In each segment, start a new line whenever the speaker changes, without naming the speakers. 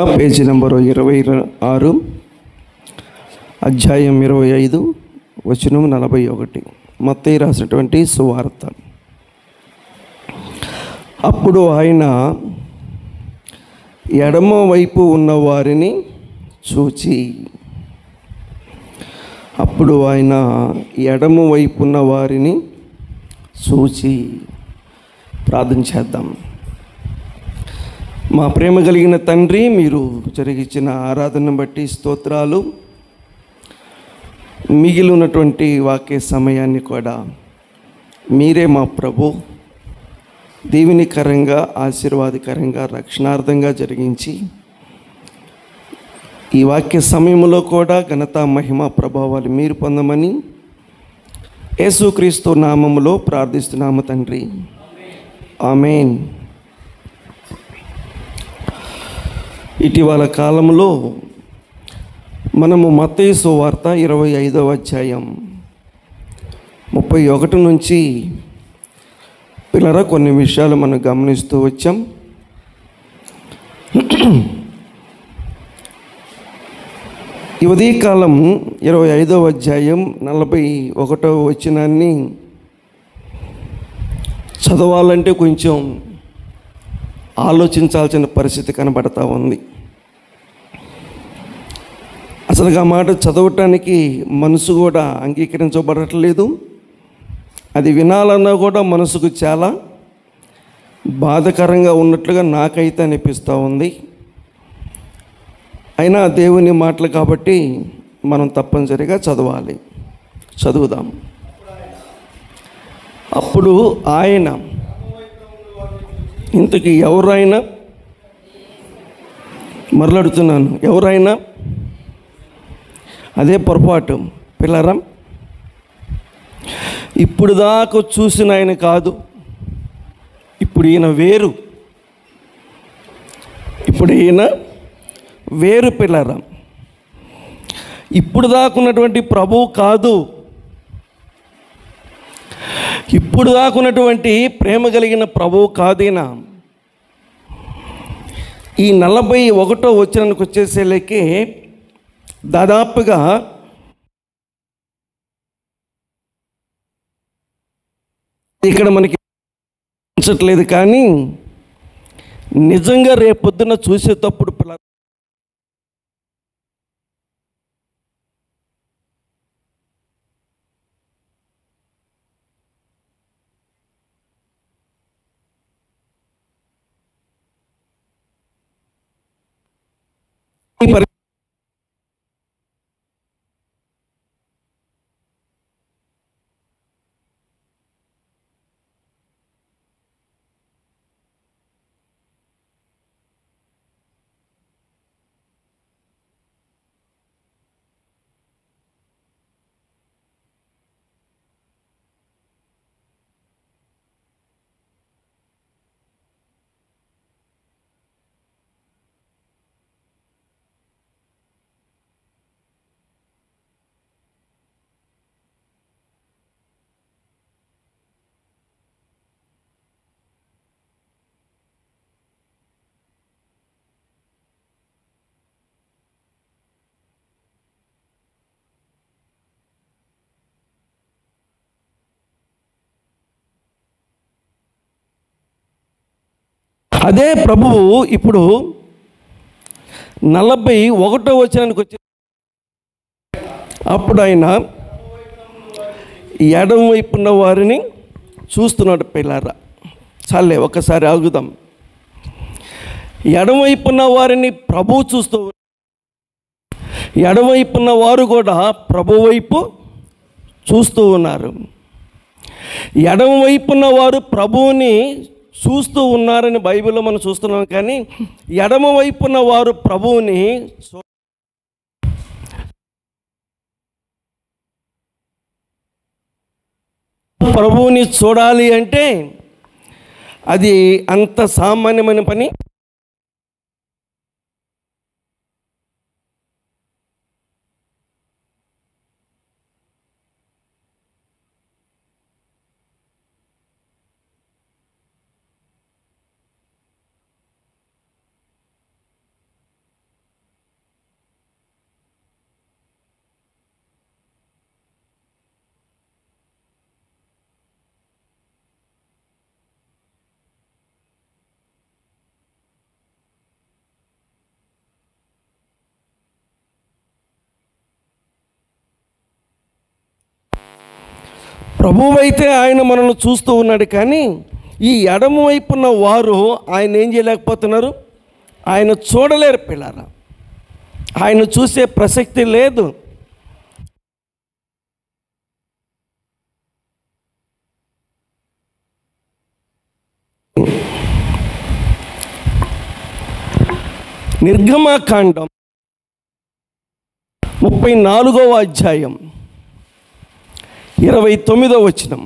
Page number 26, అధ్యాయం 25, వచనం 41. మత్తయి రాసినటువంటి సువార్త. అప్పుడు ఆయన ఎడమ వైపు ఉన్న వారిని చూచి ప్రార్థన చేద్దాం. మా ప్రేమ కలిగిన తండ్రి, మీరు జరిగించిన ఆరాధనను బట్టి స్తోత్రాలు. మిగిలి ఉన్నటువంటి వాక్య సమయాన్ని కూడా మీరే మా ప్రభు దీవెనికరంగా, ఆశీర్వాదకరంగా, రక్షణార్థంగా జరిగించి ఈ వాక్య సమయంలో కూడా ఘనత, మహిమ, ప్రభావాలు మీరు పొందమని యేసుక్రీస్తు నామములో ప్రార్థిస్తున్నాము తండ్రి, ఆమేన్. ఇటీవల కాలంలో మనము మత్తయి సువార్త 25వ అధ్యాయం 31 నుంచి పిల్లరా కొన్ని విషయాలు మనం గమనిస్తూ వచ్చాం. ఈ ఉదయకాలం 25వ అధ్యాయం 41వ వచనాన్ని చదవాలంటే కొంచెం ఆలోచించాల్సిన పరిస్థితి కనబడతా ఉంది. అసలు ఆ మాట చదవటానికి మనసు కూడా అంగీకరించబడట్లేదు. అది వినాలన్నా కూడా మనసుకు చాలా బాధకరంగా ఉన్నట్లుగా నాకైతే అనిపిస్తూ ఉంది. అయినా దేవుని మాటలు కాబట్టి మనం తప్పనిసరిగా చదవాలి. చదువుదాం. అప్పుడు ఆయన, ఇంతకీ ఎవరైనా, మరలాడుతున్నాను, ఎవరైనా, అదే పొరపాటు పిల్లరా. ఇప్పుడు దాకా చూసిన ఆయన కాదు, ఇప్పుడు ఈయన వేరు. ఇప్పుడు ఈయన వేరు పిల్లరా. ఇప్పుడు దాకా ఉన్నటువంటి ప్రభువు కాదు, ఇప్పుడు దాకా ఉన్నటువంటి ప్రేమ కలిగిన ప్రభువు కాదైనా ఈ 41వ వచనానికి వచ్చేసేలకి దాదాపుగా ఇక్కడ మనకి అనిపించట్లేదు, కానీ నిజంగా రేపొద్దున చూసేటప్పుడు అదే ప్రభువు ఇప్పుడు 41వ వచనానికి వచ్చి, అప్పుడు ఆయన ఎడమ వైపున్న వారిని చూస్తున్నాడు పిల్లారా. చాలే, ఒకసారి ఆగుదాం. ఎడమవైపున్న వారిని ప్రభువు చూస్తూ, ఎడమవైపున్న వారు కూడా ప్రభు వైపు చూస్తూ ఉన్నారు. ఎడమవైపున్న వారు ప్రభువుని చూస్తూ ఉన్నారని బైబిల్లో మనం చూస్తున్నాం, కానీ ఎడమ వైపున్న వారు ప్రభువుని చూడాలి అంటే అది అంత సామాన్యమైన పని ప్రభువైతే ఆయన మనల్ని చూస్తూ ఉన్నాడు, కానీ ఈ ఎడమ వైపున్న వారు ఆయన ఏం చేయలేకపోతున్నారు? ఆయన చూడలేరు పిల్లరా. ఆయన చూసే ప్రసక్తి లేదు. నిర్గమకాండం 34వ అధ్యాయం 29వ వచనం.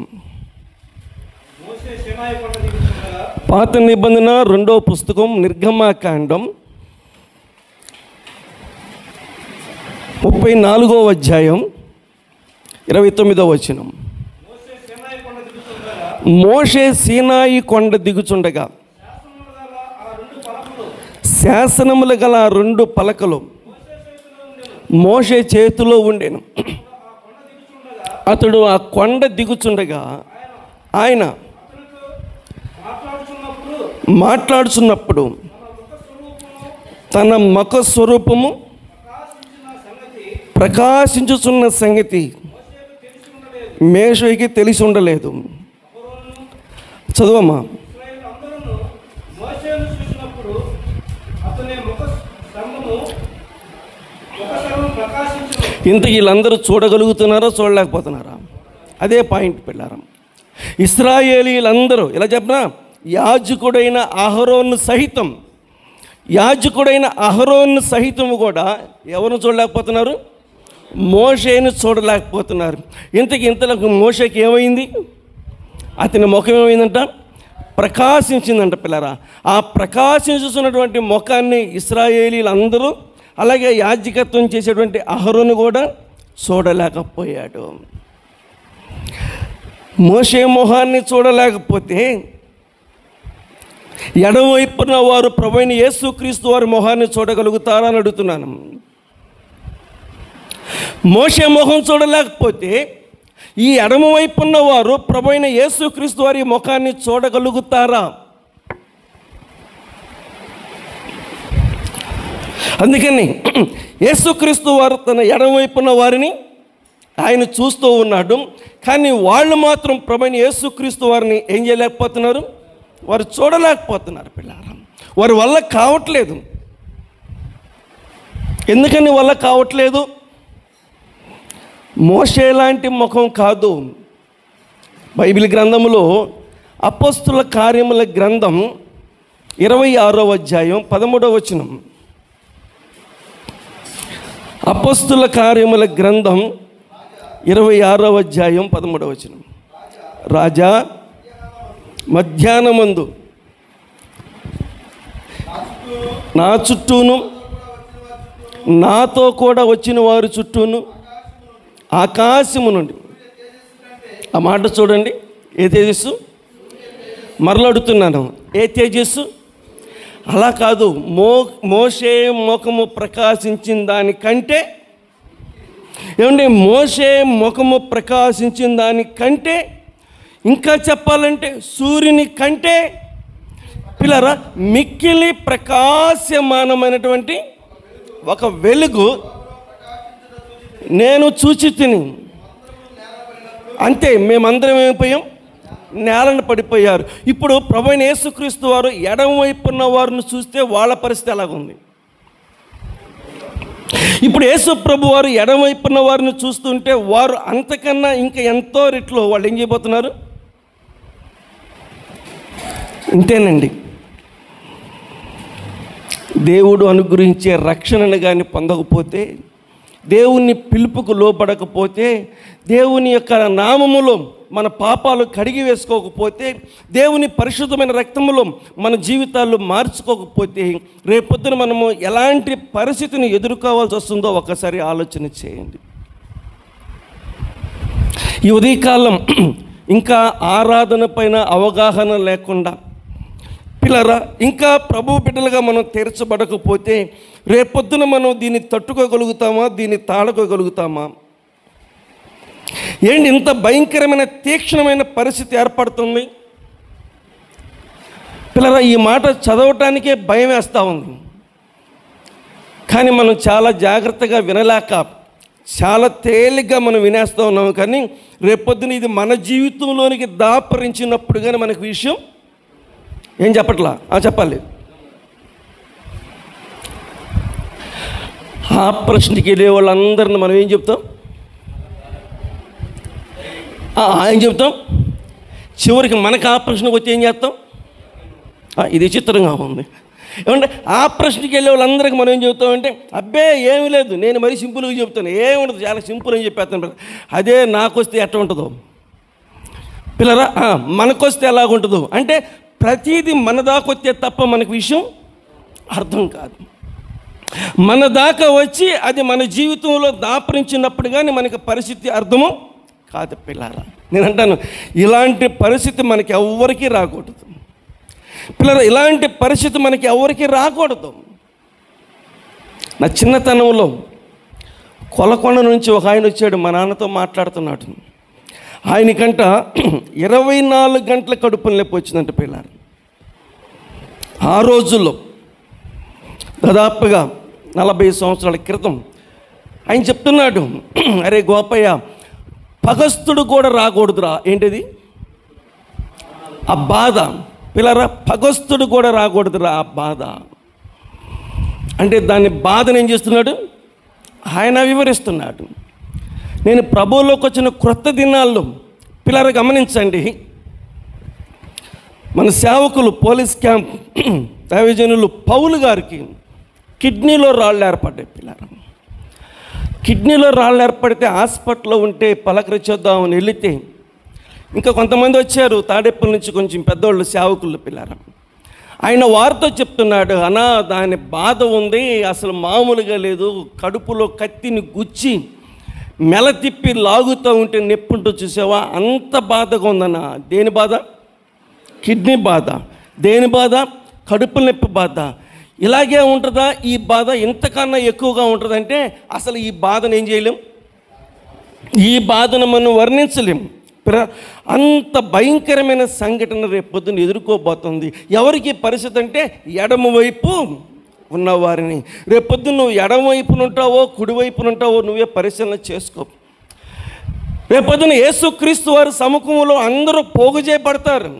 పాత నిబంధన 2వ పుస్తకం నిర్గమకాండం 34వ అధ్యాయం 29వ వచనం. మోషే సీనాయి కొండ దిగుచుండగా శాసనములు గల 2 పలకలు మోషే చేతిలో ఉండెను. అతడు ఆ కొండ దిగుచుండగా ఆయన మాట్లాడుచున్నప్పుడు తన ముఖ స్వరూపము ప్రకాశించుచున్న సంగతి మోషేకి తెలిసి ఉండలేదు. చదువమ్మా. ఇంత వీళ్ళందరూ చూడగలుగుతున్నారో చూడలేకపోతున్నారా? అదే పాయింట్ పిల్లారం. ఇశ్రాయేలీలందరూ ఇలా చెప్పినా యాజకుడైన అహరోను సహితం కూడా ఎవరిని చూడలేకపోతున్నారు? మోషేని చూడలేకపోతున్నారు. ఇంతకు మోషేకి ఏమైంది? అతని ముఖం ఏమైందంట? ప్రకాశించిందంట పిల్లరా. ఆ ప్రకాశించుతున్నటువంటి ముఖాన్ని ఇశ్రాయేలీలందరూ, అలాగే యాజకత్వం చేసేటువంటి అహరోను కూడా చూడలేకపోయాడు. మోషే మొహాన్ని చూడలేకపోతే ఎడమవైపున వారు ప్రభువైన యేసుక్రీస్తు వారి మొహాన్ని చూడగలుగుతారా అని అడుగుతున్నాను. మోషే మొహం చూడలేకపోతే ఈ ఎడమవైపున్న వారు ప్రభువైన యేసుక్రీస్తు వారి ముఖాన్ని చూడగలుగుతారా? అందుకని యేసుక్రీస్తు వారు తన ఎడమవైపున్న వారిని ఆయన చూస్తూ ఉన్నాడు, కానీ వాళ్ళు మాత్రం ప్రభువైన యేసుక్రీస్తు వారిని ఏం చేయలేకపోతున్నారు? వారు చూడలేకపోతున్నారు పిల్లారా. వారి వల్ల కావట్లేదు. ఎందుకని వల్ల కావట్లేదు? మోషే లాంటి ముఖం కాదు. బైబిల్ గ్రంథంలో అపోస్తుల కార్యముల గ్రంథం 26వ అధ్యాయం 13వ వచనం. అపోస్తుల కార్యముల గ్రంథం 26వ అధ్యాయం 13వ వచనం. రాజా, మధ్యాహ్నమందు నా చుట్టూను నాతో కూడా వచ్చిన వారి చుట్టూను ఆకాశము నుండి, ఆ మాట చూడండి, ఏ తేజస్సు? మరలడుతున్నాను, ఏ తేజస్సు? అలా కాదు, మోషే ముఖము ప్రకాశించిన దానికంటే, ఏమండి, మోషే ముఖము ప్రకాశించిన దానికంటే, ఇంకా చెప్పాలంటే సూర్యుని కంటే పిల్లరా మిక్కిలి ప్రకాశమానమైనటువంటి ఒక వెలుగు నేను చూచి తిని. అంతే, మేమందరం ఏమైపోయాం? నేలను పడిపోయారు. ఇప్పుడు ప్రభువైన యేసుక్రీస్తు వారు ఎడమవైపున్న వారిని చూస్తే వాళ్ళ పరిస్థితి ఎలాగుంది? ఇప్పుడు యేసు ప్రభు వారు ఎడమవైపున్న వారిని చూస్తుంటే వారు అంతకన్నా ఇంకా ఎంతో రెట్లు వాళ్ళు ఏం చేయబోతున్నారు? ఇంతేనండి. దేవుడు అనుగ్రహించే రక్షణను కానీ పొందకపోతే, దేవుని పిలుపుకు లోపడకపోతే, దేవుని యొక్క నామములో మన పాపాలు కడిగి వేసుకోకపోతే, దేవుని పరిశుద్ధమైన రక్తములో మన జీవితాలు మార్చుకోకపోతే, రేపొద్దున మనము ఎలాంటి పరిస్థితిని ఎదుర్కోవాల్సి వస్తుందో ఒకసారి ఆలోచన చేయండి. ఈ ఉదయకాలం ఇంకా ఆరాధన పైన అవగాహన లేకుండా పిల్లరా, ఇంకా ప్రభు బిడ్డలుగా మనం తీర్చబడకపోతే రేపొద్దున మనం దీన్ని తట్టుకోగలుగుతామా? దీన్ని తాళకోగలుగుతామా? ఏంటి ఇంత భయంకరమైన తీక్షణమైన పరిస్థితి ఏర్పడుతుంది పిల్లరా? ఈ మాట చదవటానికే భయం వేస్తూ ఉంది. కానీ మనం చాలా జాగ్రత్తగా వినలేక చాలా తేలిగ్గా మనం వినేస్తూ ఉన్నాము, కానీ రేపొద్దున ఇది మన జీవితంలోనికి దాపరించినప్పుడు కానీ మనకు విషయం ఏం చెప్పట్లా చెప్పాలి. ఆ ప్రశ్నకి వెళ్ళే వాళ్ళందరిని మనం ఏం చెప్తాం? ఏం చెప్తాం? చివరికి మనకు ఆ ప్రశ్నకు వచ్చి ఏం చేస్తాం? ఇది చిత్రంగా ఉంది. ఏమంటే ఆ ప్రశ్నకి వెళ్ళే వాళ్ళందరికీ మనం ఏం చెబుతామంటే, అబ్బే ఏమీ లేదు, నేను మరీ సింపుల్గా చెప్తాను, ఏముండదు, చాలా సింపుల్ అని చెప్పేస్తాను. అదే నాకొస్తే ఎట్లా ఉంటుందో పిల్లరా, మనకొస్తే ఎలాగుంటుందో అంటే ప్రతిదీ మన దాకా వస్తే తప్ప మనకు విషయం అర్థం కాదు. మన దాకా వచ్చి అది మన జీవితంలో దాపరించినప్పుడు కానీ మనకి పరిస్థితి అర్థము కాదు పిల్లరా. నేను అంటాను, ఇలాంటి పరిస్థితి మనకి ఎవ్వరికీ రాకూడదు పిల్లరా, ఇలాంటి పరిస్థితి మనకి ఎవరికి రాకూడదు. నా చిన్నతనంలో కొలకొండ నుంచి ఒక ఆయన వచ్చాడు, మా నాన్నతో మాట్లాడుతున్నాడు. ఆయనకంట 24 గంటల కడుపుని నొప్పి వచ్చిందంట పిల్లలు. ఆ రోజుల్లో దాదాపుగా 40 సంవత్సరాల క్రితం ఆయన చెప్తున్నాడు, అరే గోపయ్య, పగస్తుడు కూడా రాకూడదురా. ఏంటిది ఆ బాధ పిల్లరా, పగస్తుడు కూడా రాకూడదురా ఆ బాధ అంటే. దాని బాధను ఏం చేస్తున్నాడు ఆయన వివరిస్తున్నాడు. నేను ప్రభువులోకి వచ్చిన క్రొత్త దినాల్లో పిల్లరా గమనించండి, మన సేవకులు పోలీస్ క్యాంప్ దైవజనులు పౌలు గారికి కిడ్నీలో రాళ్ళు ఏర్పడ్డాయి పిల్లరా. కిడ్నీలో రాళ్ళు ఏర్పడితే హాస్పిటల్లో ఉంటే పలకరించేద్దామని వెళితే ఇంకా కొంతమంది వచ్చారు తాడేపల్లి నుంచి, కొంచెం పెద్దవాళ్ళు సేవకులు పిల్లరా. ఆయన వారితో చెప్తున్నాడు, అన్నా దాని బాధ ఉంది, అసలు మామూలుగా లేదు, కడుపులో కత్తిని గుచ్చి మెల తిప్పి లాగుతూ ఉంటే నొప్పి ఉంటూ చూసావా, అంత బాధగా ఉందన్నా. దేని బాధ? కిడ్నీ బాధ. దేని బాధ? కడుపు నొప్పి బాధ. ఇలాగే ఉంటుందా ఈ బాధ? ఇంతకన్నా ఎక్కువగా ఉంటుందంటే అసలు ఈ బాధను ఏం చేయలేం, ఈ బాధను మనం వర్ణించలేం. అంత భయంకరమైన సంఘటన రేపు పొద్దున్న ఎదుర్కోబోతుంది. ఎవరికి పరిస్థితి అంటే ఎడమవైపు ఉన్నవారిని. రేపొద్దున నువ్వు ఎడమవైపున ఉంటావో కుడివైపున ఉంటావో నువ్వే పరిశీలన చేసుకో. రేపొద్దున యేసుక్రీస్తు వారి సముఖంలో అందరూ పోగు చేయబడతారు.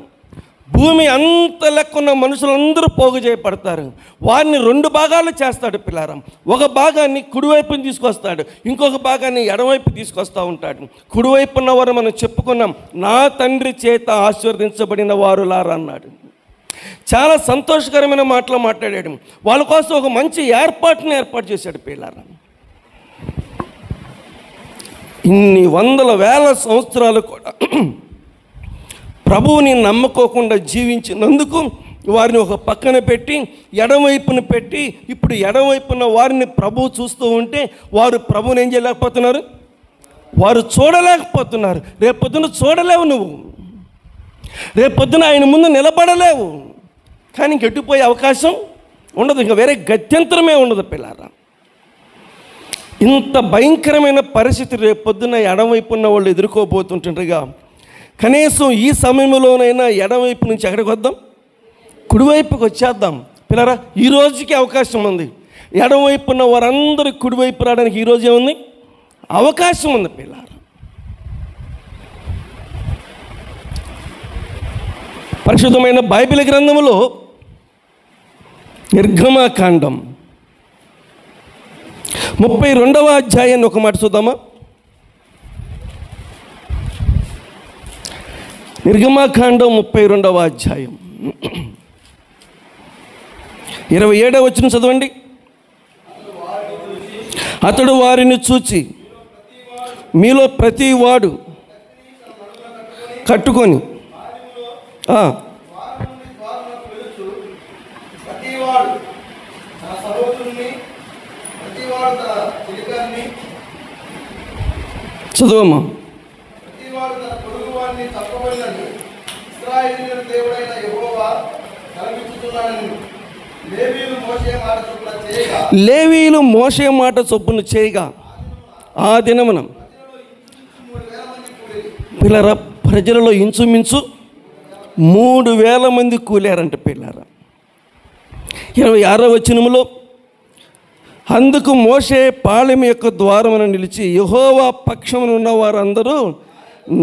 భూమి అంత లెక్కున్న మనుషులందరూ పోగు చేయబడతారు. వారిని 2 భాగాలు చేస్తాడు పిల్లారం. ఒక భాగాన్ని కుడివైపుని తీసుకొస్తాడు, ఇంకొక భాగాన్ని ఎడమవైపు తీసుకొస్తూ ఉంటాడు. కుడివైపు ఉన్నవారు మనం చెప్పుకున్నాం, నా తండ్రి చేత ఆశీర్వదించబడిన వారులారా అన్నాడు. చాలా సంతోషకరమైన మాటలు మాట్లాడాడు. వాళ్ళ కోసం ఒక మంచి ఏర్పాటు చేశాడు పిల్లారం. ఇన్ని వందల వేల సంవత్సరాలు కూడా ప్రభువుని నమ్మకోకుండా జీవించినందుకు వారిని ఒక పక్కన పెట్టి ఎడమవైపున పెట్టి, ఇప్పుడు ఎడమవైపున వారిని ప్రభువు చూస్తూ ఉంటే వారు ప్రభువుని ఏం చేయలేకపోతున్నారు, వారు చూడలేకపోతున్నారు. రేపొద్దున చూడలేవు, నువ్వు రేపొద్దున ఆయన ముందు నిలబడలేవు. కానీ ఇంకెట్టుపోయే అవకాశం ఉండదు, ఇంకా వేరే గత్యంతరమే ఉండదు పిల్లారా. ఇంత భయంకరమైన పరిస్థితి రేపొద్దున ఎడమవైపున్న వాళ్ళు ఎదుర్కోబోతుంటుండగా కనీసం ఈ సమయంలోనైనా ఎడమవైపు నుంచి ఎక్కడికి వద్దాం, కుడివైపుకి వచ్చేద్దాం పిల్లరా. ఈ రోజుకి అవకాశం ఉంది. ఎడమవైపు ఉన్న వారందరూ కుడివైపు రావడానికి ఈరోజు ఏముంది, అవకాశం ఉంది పిల్లరా. పరిశుద్ధమైన బైబిల్ గ్రంథములో నిర్గమకాండం 32వ అధ్యాయాన్ని ఒక మాట చూద్దామా. నిర్గమకాండం 32వ అధ్యాయం 27వ వచనం చదవండి. అతడు వారిని చూచి మీలో ప్రతి వాడు కట్టుకొని చదవమ్మా. లేవీయులు మోషే మాట చొప్పున చేయగా ఆ దినమున పిల్లరా ప్రజలలో ఇంచుమించు 3,000 మంది కూలారంట పిల్లరా. 26వ వచనములో అందుకు మోషే పాళెం యొక్క ద్వారమున నిలిచి, యెహోవా పక్షమున ఉన్న వారందరూ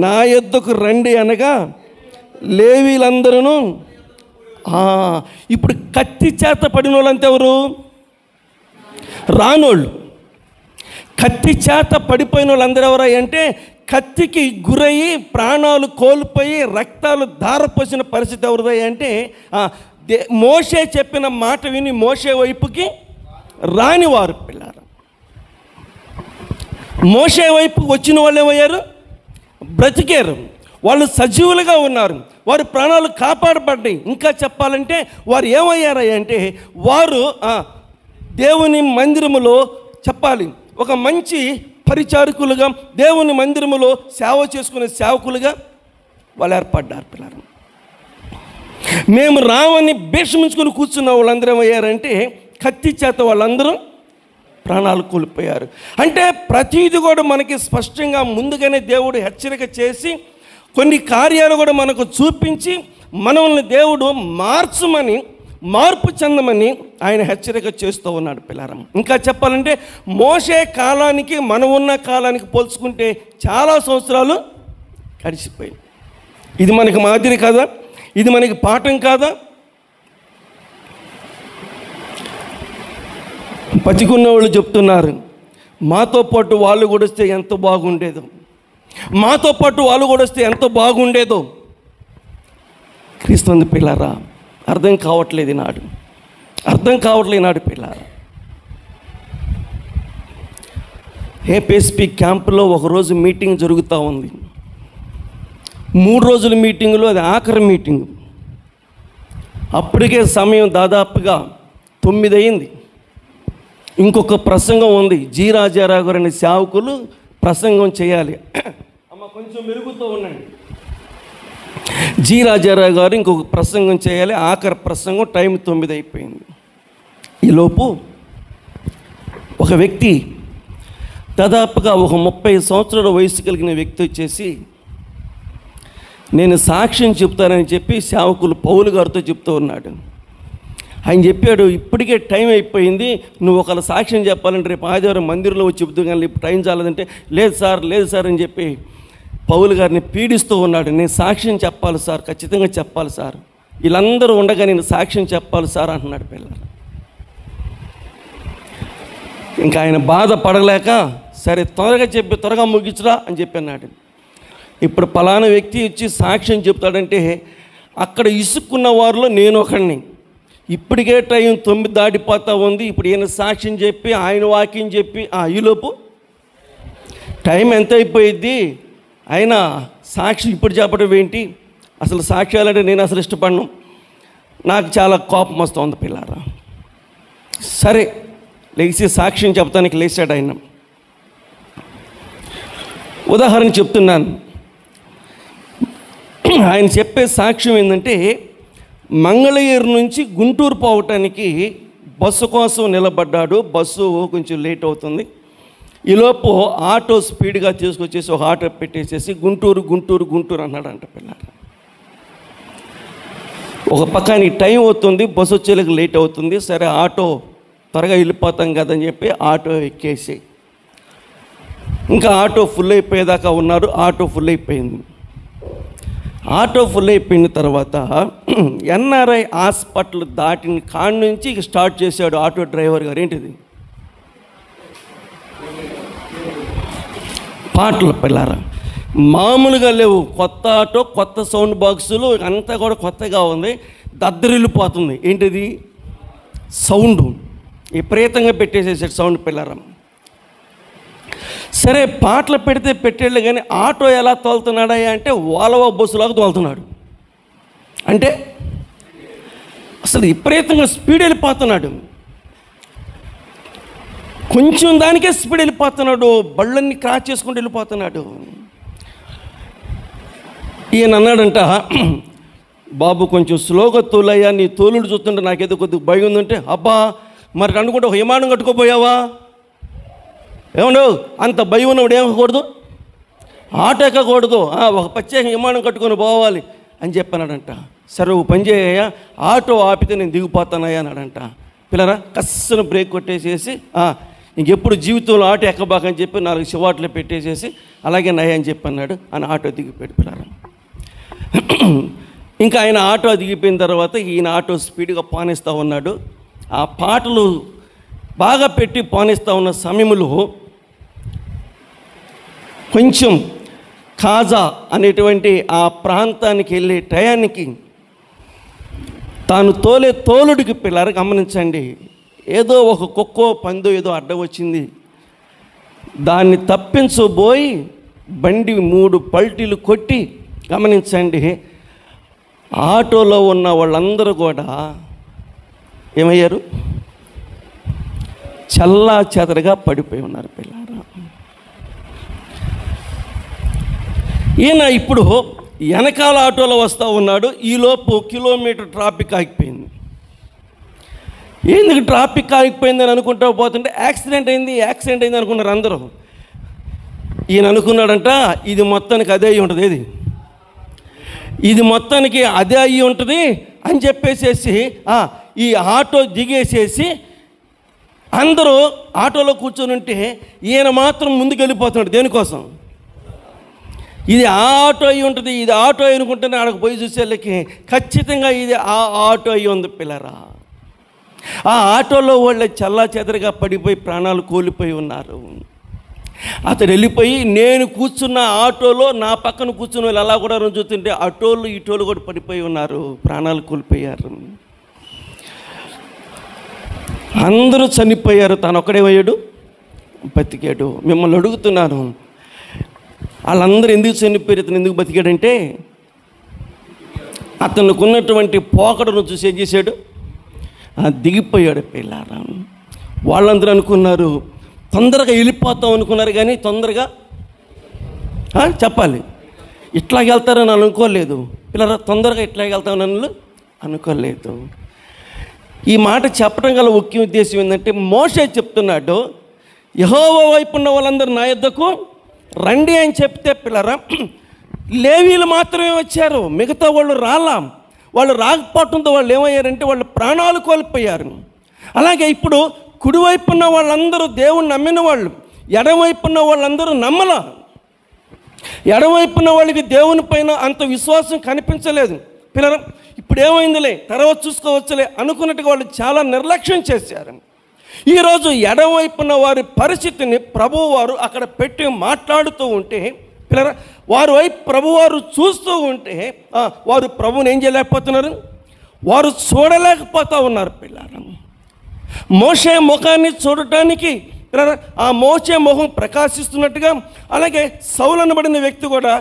నా యొద్దకు రండి అనగా లేవీలందరూ. ఇప్పుడు కత్తి చేత పడిన వాళ్ళంతా ఎవరు? రానోళ్ళు. కత్తి చేత పడిపోయిన వాళ్ళందరూ ఎవరా అంటే కత్తికి గురయ్యి ప్రాణాలు కోల్పోయి రక్తాలు ధారపోసిన పరిస్థితి ఎవరిదా అంటే మోషే చెప్పిన మాట విని మోషే వైపుకి రానివారు పిల్లారు. మోషే వైపు వచ్చిన వాళ్ళు ఏమయ్యారు? బ్రతికారు. వాళ్ళు సజీవులుగా ఉన్నారు. వారి ప్రాణాలు కాపాడబడ్డాయి. ఇంకా చెప్పాలంటే వారు ఏమయ్యారు అంటే వారు దేవుని మందిరములో చెప్పాలి ఒక మంచి పరిచారకులుగా, దేవుని మందిరములో సేవ చేసుకునే సేవకులుగా వాళ్ళు ఏర్పడ్డారు పిల్లలు. మేము రామని భీష్మించుకుని కూర్చున్న వాళ్ళందరూ ఏమయ్యారంటే కత్తి చేత వాళ్ళందరూ ప్రాణాలు కోల్పోయారు. అంటే ప్రతీది కూడా మనకి స్పష్టంగా ముందుగానే దేవుడు హెచ్చరిక చేసి కొన్ని కార్యాలు కూడా మనకు చూపించి మనల్ని దేవుడు మార్పు చెందమని ఆయన హెచ్చరిక చేస్తూ ఉన్నాడు పిల్లారం. ఇంకా చెప్పాలంటే మోషే కాలానికి మనం ఉన్న కాలానికి పోల్చుకుంటే చాలా సంవత్సరాలు గడిచిపోయి. ఇది మనకి మాదిరి కాదా? ఇది మనకి పాఠం కాదా? బతికున్న వాళ్ళు చెప్తున్నారు, మాతో పాటు వాళ్ళు కూడా వస్తే ఎంత బాగుండేదో, మాతో పాటు వాళ్ళు కూడా వస్తే ఎంత బాగుండేదో. క్రీస్తు పిల్లారా, అర్థం కావట్లేదు నాడు పిల్లారా. ఏపీఎస్పీ క్యాంపులో ఒకరోజు మీటింగ్ జరుగుతూ ఉంది. 3 రోజుల మీటింగులో అది ఆఖరి మీటింగు. అప్పటికే సమయం దాదాపుగా 9 అయింది. ఇంకొక ప్రసంగం ఉంది. జి రాజారావు గారు అనే సేవకులు ప్రసంగం చేయాలి. అమ్మ కొంచెం మెరుగుతూ ఉండండి. జి రాజారావు గారు ఇంకొక ప్రసంగం చేయాలి. ఆఖరి ప్రసంగం. టైం 9 అయిపోయింది. ఈలోపు ఒక వ్యక్తి దాదాపుగా ఒక 30 సంవత్సరాల వయసు కలిగిన వ్యక్తి వచ్చేసి నేను సాక్ష్యం చెప్తానని చెప్పి సేవకులు పౌలు గారితో చెప్తూ ఉన్నాడు. ఆయన చెప్పాడు, ఇప్పటికే టైం అయిపోయింది, నువ్వు ఒకళ్ళ సాక్ష్యం చెప్పాలంటే రేపు ఆదివారం మందిరంలో వచ్చి చెబుతూ కానీ ఇప్పుడు టైం చాలదంటే లేదు సార్ అని చెప్పి పౌలు గారిని పీడిస్తూ ఉన్నాడు. నేను సాక్ష్యం చెప్పాలి సార్, ఖచ్చితంగా చెప్పాలి సార్, వీళ్ళందరూ ఉండగా నేను సాక్ష్యం చెప్పాలి సార్ అంటున్నాడు పిల్లలు. ఇంకా ఆయన బాధ పడలేక సరే త్వరగా చెప్పి త్వరగా ముగించురా అని చెప్పి అన్నాడు. ఇప్పుడు పలానా వ్యక్తి వచ్చి సాక్ష్యం చెప్తాడంటే అక్కడ ఇసుక్కున్న వారిలో నేను ఒకడిని. ఇప్పటికే టైం 9 దాటిపోతా ఉంది. ఇప్పుడు ఈయన సాక్ష్యం చెప్పి ఆయన వాక్యం చెప్పి ఈలోపు టైం ఎంత అయిపోయిద్ది, ఆయన సాక్షి ఇప్పుడు చెప్పడం ఏంటి? అసలు సాక్ష్యాలంటే నేను అసలు ఇష్టపడను, నాకు చాలా కోపం వస్తుంది పిల్లారా. సరే లేచి సాక్ష్యం చెప్తానికి లేచాడు ఆయన. ఉదాహరణ చెప్తున్నాను. ఆయన చెప్పే సాక్ష్యం ఏంటంటే మంగళగిరి నుంచి గుంటూరు పోవటానికి బస్సు కోసం నిలబడ్డాడు. బస్సు కొంచెం లేట్ అవుతుంది. ఈలోపు ఆటో స్పీడ్గా తీసుకొచ్చేసి ఒక ఆటో పెట్టేసేసి గుంటూరు అన్నాడంట పిల్లలు. ఒక పక్క ఆయనకి టైం అవుతుంది, బస్సు వచ్చేలకు లేట్ అవుతుంది. సరే ఆటో త్వరగా వెళ్ళిపోతాం కదని చెప్పి ఆటో ఎక్కేసి ఇంకా ఆటో ఫుల్ అయిపోయేదాకా ఉన్నారు. ఆటో ఫుల్ అయిపోయింది. ఆటో ఫుల్ అయిపోయిన తర్వాత ఎన్ఆర్ఐ హాస్పిటల్ దాటిన కాడి నుంచి స్టార్ట్ చేశాడు ఆటో డ్రైవర్ గారు. ఏంటిది పాటలు పిల్లారా, మామూలుగా లేవు. కొత్త ఆటో, కొత్త సౌండ్ బాక్సులు, అంతా కూడా కొత్తగా ఉంది. దద్దరిల్లిపోతుంది. ఏంటిది సౌండ్ విపరీతంగా పెట్టేసేసాడు సౌండ్ పిల్లారా. సరే పాటలు పెడితే పెట్టేళ్ళు కానీ ఆటో ఎలా తోలుతున్నాడా అంటే ఓలవా బస్సులాగా తోలుతున్నాడు. అంటే అసలు విపరీతంగా స్పీడ్ వెళ్ళిపోతున్నాడు. కొంచెం దానికే స్పీడ్ వెళ్ళిపోతున్నాడు. బళ్ళన్నీ క్రాస్ చేసుకుంటూ వెళ్ళిపోతున్నాడు. ఈయన అన్నాడంట, బాబు కొంచెం స్లోగా తోలయ్యా, నీ తోలుడు చూస్తుంటే నాకేదో కొద్దిగా భయం ఉందంటే, అబ్బా మరి అనుకుంటే ఒక విమానం కట్టుకోపోయావా, ఏమన్నా అంత భయం ఉన్నప్పుడు ఏమకూడదు, ఆటో ఎక్కకూడదు, ఒక ప్రత్యేక విమానం కట్టుకొని పోవాలి అని చెప్పన్నాడంట. సరే ఒక పని చేయ, ఆటో ఆపితే నేను దిగిపోతానయ్యా అన్నాడంట. పిల్లరా కస్సను బ్రేక్ కొట్టేసేసి ఇంకెప్పుడు జీవితంలో ఆటో ఎక్కబాకని చెప్పి 4 శివాట్లు పెట్టేసేసి అలాగే నయ అని చెప్పి అన్నాడు. ఆయన ఆటో దిగిపోయాడు పిల్లరా. ఇంకా ఆయన ఆటో దిగిపోయిన తర్వాత ఈయన ఆటో స్పీడ్గా పానిస్తూ ఉన్నాడు. ఆ పాటలు బాగా పెట్టి పానిస్తూ ఉన్న సమయంలో కొంచెం కాజా అనేటువంటి ఆ ప్రాంతానికి వెళ్ళే టయానికి తాను తోలే తోలుడికి పిల్లలు గమనించండి, ఏదో ఒక కుక్కో పందో ఏదో అడ్డం వచ్చింది. దాన్ని తప్పించబోయి బండి 3 పల్టీలు కొట్టి గమనించండి, ఆటోలో ఉన్న వాళ్ళందరూ కూడా ఏమయ్యారు? చల్లా చెదరగా పడిపోయి ఉన్నారు పిల్లారా. ఈయన ఇప్పుడు వెనకాల ఆటోలో వస్తూ ఉన్నాడు. ఈలోపు కిలోమీటర్ ట్రాఫిక్ ఆగిపోయింది. ఎందుకు ట్రాఫిక్ ఆగిపోయిందని అనుకుంటూ పోతుంటే యాక్సిడెంట్ అయింది అనుకున్నారు అందరూ. ఈయన అనుకున్నాడంట ఇది మొత్తానికి అదే అయ్యి ఉంటుంది, ఇది మొత్తానికి అదే అయ్యి ఉంటుంది అని చెప్పేసేసి ఈ ఆటో దిగేసేసి అందరూ ఆటోలో కూర్చొని ఉంటే ఈయన మాత్రం ముందుకు వెళ్ళిపోతున్నాడు. దేనికోసం? ఇది ఆ ఆటో అయ్యి ఉంటుంది, ఇది ఆటో అనుకుంటేనే ఆడకు పోయి చూసేళ్ళకి ఖచ్చితంగా ఇది ఆ ఆటో అయ్యి ఉంది పిల్లరా. ఆ ఆటోలో వాళ్ళ చల్లా చెదరగా పడిపోయి ప్రాణాలు కోల్పోయి ఉన్నారు. అతడు వెళ్ళిపోయి నేను కూర్చున్న ఆటోలో నా పక్కన కూర్చున్న వాళ్ళు అలా కూడా చూస్తుంటే ఆటోలు ఇటోలు కూడా పడిపోయి ఉన్నారు, ప్రాణాలు కోల్పోయారు, అందరూ చనిపోయారు. తాను ఒక్కడేమయ్యాడు? బతికాడు. మిమ్మల్ని అడుగుతున్నాను, వాళ్ళందరూ ఎందుకు చనిపోయారు, ఇతను ఎందుకు బతికాడంటే అతనికి ఉన్నటువంటి పోకడను చూసి ఏం చేశాడు? దిగిపోయాడు పిల్లారా. వాళ్ళందరూ అనుకున్నారు తొందరగా వెళ్ళిపోతాం అనుకున్నారు, కానీ తొందరగా చెప్పాలి ఇట్లాగ వెళ్తారని అనుకోలేదు పిల్లరా. తొందరగా ఇట్లాగ వెళ్తామని అనుకోలేదు. ఈ మాట చెప్పడం గల ముఖ్య ఉద్దేశం ఏంటంటే మోషే చెప్తున్నాడు, యెహోవా వైపు ఉన్న వాళ్ళందరూ నా యొద్దకు రండి అని చెప్తే పిల్లరా లేవీలు మాత్రమే వచ్చారు, మిగతా వాళ్ళు రాలా. వాళ్ళు రాకపోవడంతో వాళ్ళు ఏమయ్యారంటే వాళ్ళు ప్రాణాలు కోల్పోయారు. అలాగే ఇప్పుడు కుడివైపు ఉన్న వాళ్ళందరూ దేవుణ్ణి నమ్మిన వాళ్ళు, ఎడమవైపు ఉన్న వాళ్ళందరూ నమ్మలా. ఎడమవైపు ఉన్న వాళ్ళకి దేవుని పైన అంత విశ్వాసం కనిపించలేదు పిల్లరా. ఇప్పుడు ఏమైందిలే తర్వాత చూసుకోవచ్చులే అనుకున్నట్టుగా వాళ్ళు చాలా నిర్లక్ష్యం చేశారు. ఈరోజు ఎడమవైపున్న వారి పరిస్థితిని ప్రభువారు అక్కడ పెట్టి మాట్లాడుతూ ఉంటే పిల్లరా, వారి వైపు ప్రభువారు చూస్తూ ఉంటే వారు ప్రభువుని ఏం చేయలేకపోతున్నారు? వారు చూడలేకపోతూ ఉన్నారు పిల్లరా. మోషే ముఖాన్ని చూడటానికి పిల్లరా ఆ మోషే ముఖం ప్రకాశిస్తున్నట్టుగా, అలాగే సౌలు అనబడిన వ్యక్తి కూడా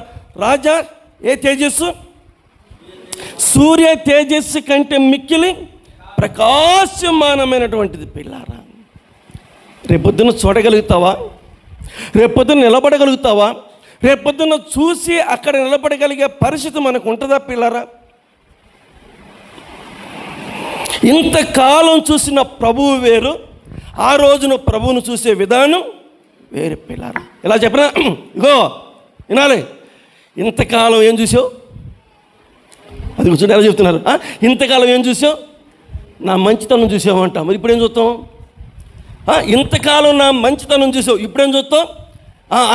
రాజా ఏ తేజస్సు, సూర్య తేజస్సు కంటే మిక్కిలి ప్రకాశమానమైనటువంటిది పిల్లారా. రేపొద్దున చూడగలుగుతావా? రేపొద్దున నిలబడగలుగుతావా? రేపొద్దున చూసి అక్కడ నిలబడగలిగే పరిస్థితి మనకు ఉంటుందా పిల్లారా? ఇంతకాలం చూసిన ప్రభువు వేరు, ఆ రోజున ప్రభువును చూసే విధానం వేరు పిల్లారా. ఇలా చెప్పినా ఇగో వినాలి, ఇంతకాలం ఏం చూసావు? అది కూర్చొని ఎలా చెప్తున్నారు, ఇంతకాలం ఏం చూసావు? నా మంచితనం చూసావు అంట. మరి ఇప్పుడేం చూస్తాం? ఇంతకాలం నా మంచితనం చూసావు, ఇప్పుడేం చూస్తావు?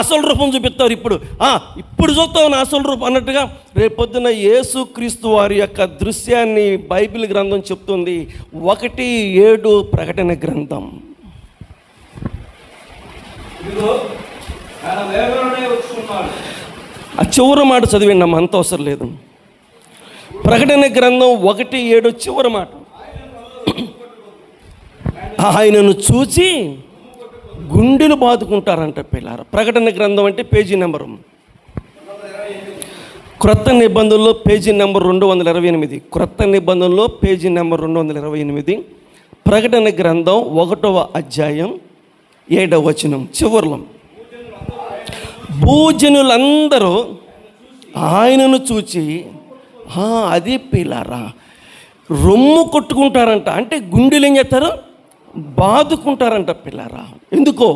అసలు రూపం చూపిస్తారు. ఇప్పుడు చూస్తావు నా అసలు రూపం అన్నట్టుగా రేపొద్దున యేసుక్రీస్తు వారి యొక్క దృశ్యాన్ని బైబిల్ గ్రంథం చెప్తుంది. 1:7 ప్రకటన గ్రంథం. ఆ చివరి మాట చదివిండి అమ్మ, అంత అవసరం లేదు. ప్రకటన గ్రంథం 1:7 చివరి మాట, ఆయనను చూచి గుండెలు బాదుకుంటారంట పిల్లారా. ప్రకటన గ్రంథం అంటే పేజీ నెంబరు, క్రొత్త నిబంధనలో పేజీ నెంబర్ 228, క్రొత్త నిబంధనలో పేజీ నెంబర్ 228, ప్రకటన గ్రంథం 1వ అధ్యాయం 7వ వచనం చివర్లో, భూజనులందరూ ఆయనను చూచి అది పిల్లారా రొమ్ము కొట్టుకుంటారంట. అంటే గుండెలు ఏం చేస్తారు? బాదుకుంటారంట పిల్లారా. ఎందుకో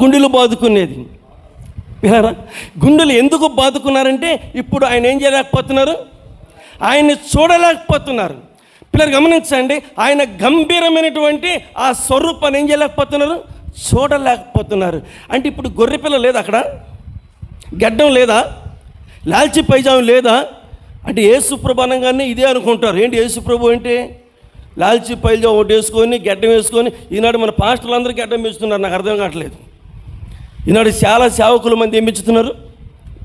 గుండెలు బాదుకునేది పిల్లారా. గుండెలు ఎందుకు బాదుకున్నారంటే ఇప్పుడు ఆయన ఏం చేయలేకపోతున్నారు? ఆయన్ని చూడలేకపోతున్నారు పిల్లలు గమనించండి, ఆయన గంభీరమైనటువంటి ఆ స్వరూపాన్ని ఏం చేయలేకపోతున్నారు, చూడలేకపోతున్నారు. అంటే ఇప్పుడు గొర్రె పిల్ల లేదా, అక్కడ గడ్డం లేదా, లాల్చి పైజామం లేదా అంటే యేసుప్రభు అనగానే ఇదే అనుకుంటారు. ఏంటి యేసుప్రభు అంటే లాల్చి పైజామం ఒకటి వేసుకొని గడ్డం వేసుకొని, ఈనాడు మన పాస్టర్లు అందరూ గడ్డం పెంచుతున్నారు. నాకు అర్థం కావట్లేదు. ఈనాడు చాలా సేవకుల మంది ఏం పెంచుతున్నారు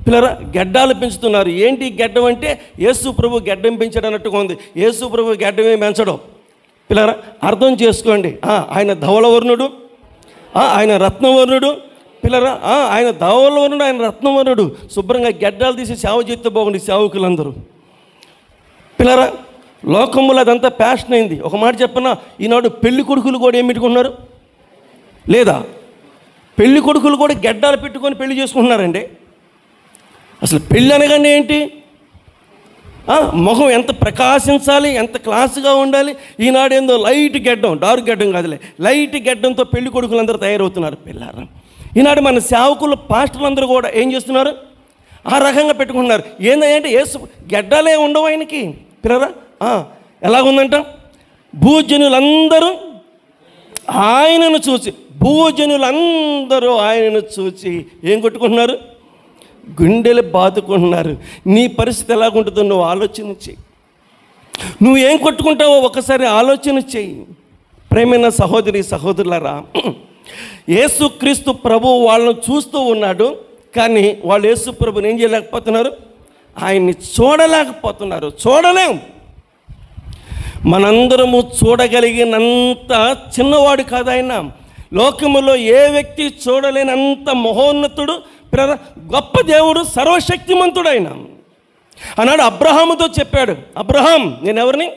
పిల్లరా, గడ్డాలు పెంచుతున్నారు. ఏంటి గడ్డం అంటే యేసుప్రభు గడ్డం పెంచడం అన్నట్టుగా ఉంది. యేసుప్రభు గడ్డమే పెంచడం పిల్లరా, అర్థం చేసుకోండి. ఆయన ధవళవర్ణుడు, ఆయన రత్నవర్ణుడు పిల్లరా, ఆయన ధవళవర్ణుడు, ఆయన రత్నవర్ణుడు. శుభ్రంగా గడ్డాలు తీసి సేవ చేస్తే బాగుంది సేవకులందరూ పిల్లరా. లోకంలో అదంతా ఫ్యాషన్ అయింది. ఒక మాట చెప్పనా, ఈనాడు పెళ్లి కొడుకులు కూడా ఏం పెట్టుకుంటున్నారు లేదా, పెళ్లి కొడుకులు కూడా గడ్డాలు పెట్టుకొని పెళ్లి చేసుకుంటున్నారండి. అసలు పెళ్ళి అనగానే ఏంటి, ముఖం ఎంత ప్రకాశించాలి, ఎంత క్లాసుగా ఉండాలి. ఈనాడు ఏందో లైట్ గడ్డం, డార్క్ గడ్డం కాదులే, లైట్ గడ్డంతో పెళ్లి కొడుకులందరూ తయారవుతున్నారు పిల్లారా. ఈనాడు మన సేవకులు పాస్టర్లు అందరూ కూడా ఏం చేస్తున్నారు, ఆ రకంగా పెట్టుకుంటున్నారు. ఏంటంటే యేసు గడ్డలే ఉండవు ఆయనకి పిల్లరా. ఎలాగుందంట, భూజనులందరూ ఆయనను చూసి, భూజనులందరూ ఆయనను చూసి ఏం కొట్టుకుంటున్నారు, గుండెలు బాదుకుంటున్నారు. నీ పరిస్థితి ఎలాగుంటుందో నువ్వు ఆలోచన చెయ్యి. నువ్వు ఏం కొట్టుకుంటావో ఒకసారి ఆలోచన చెయ్యి. ప్రేమైన సహోదరి సహోదరులారా, యేసుక్రీస్తు ప్రభు వాళ్ళను చూస్తూ ఉన్నాడు, కానీ వాళ్ళు యేసు ప్రభుని ఏం చేయలేకపోతున్నారు, ఆయన్ని చూడలేకపోతున్నారు. చూడలేం. మనందరము చూడగలిగినంత చిన్నవాడు కాదు ఆయన. లోకములో ఏ వ్యక్తి చూడలేనంత మహోన్నతుడు, గొప్ప దేవుడు, సర్వశక్తిమంతుడు ఆయన. అన్నాడు అబ్రహాముతో చెప్పాడు, అబ్రహాం నేను ఎవరిని,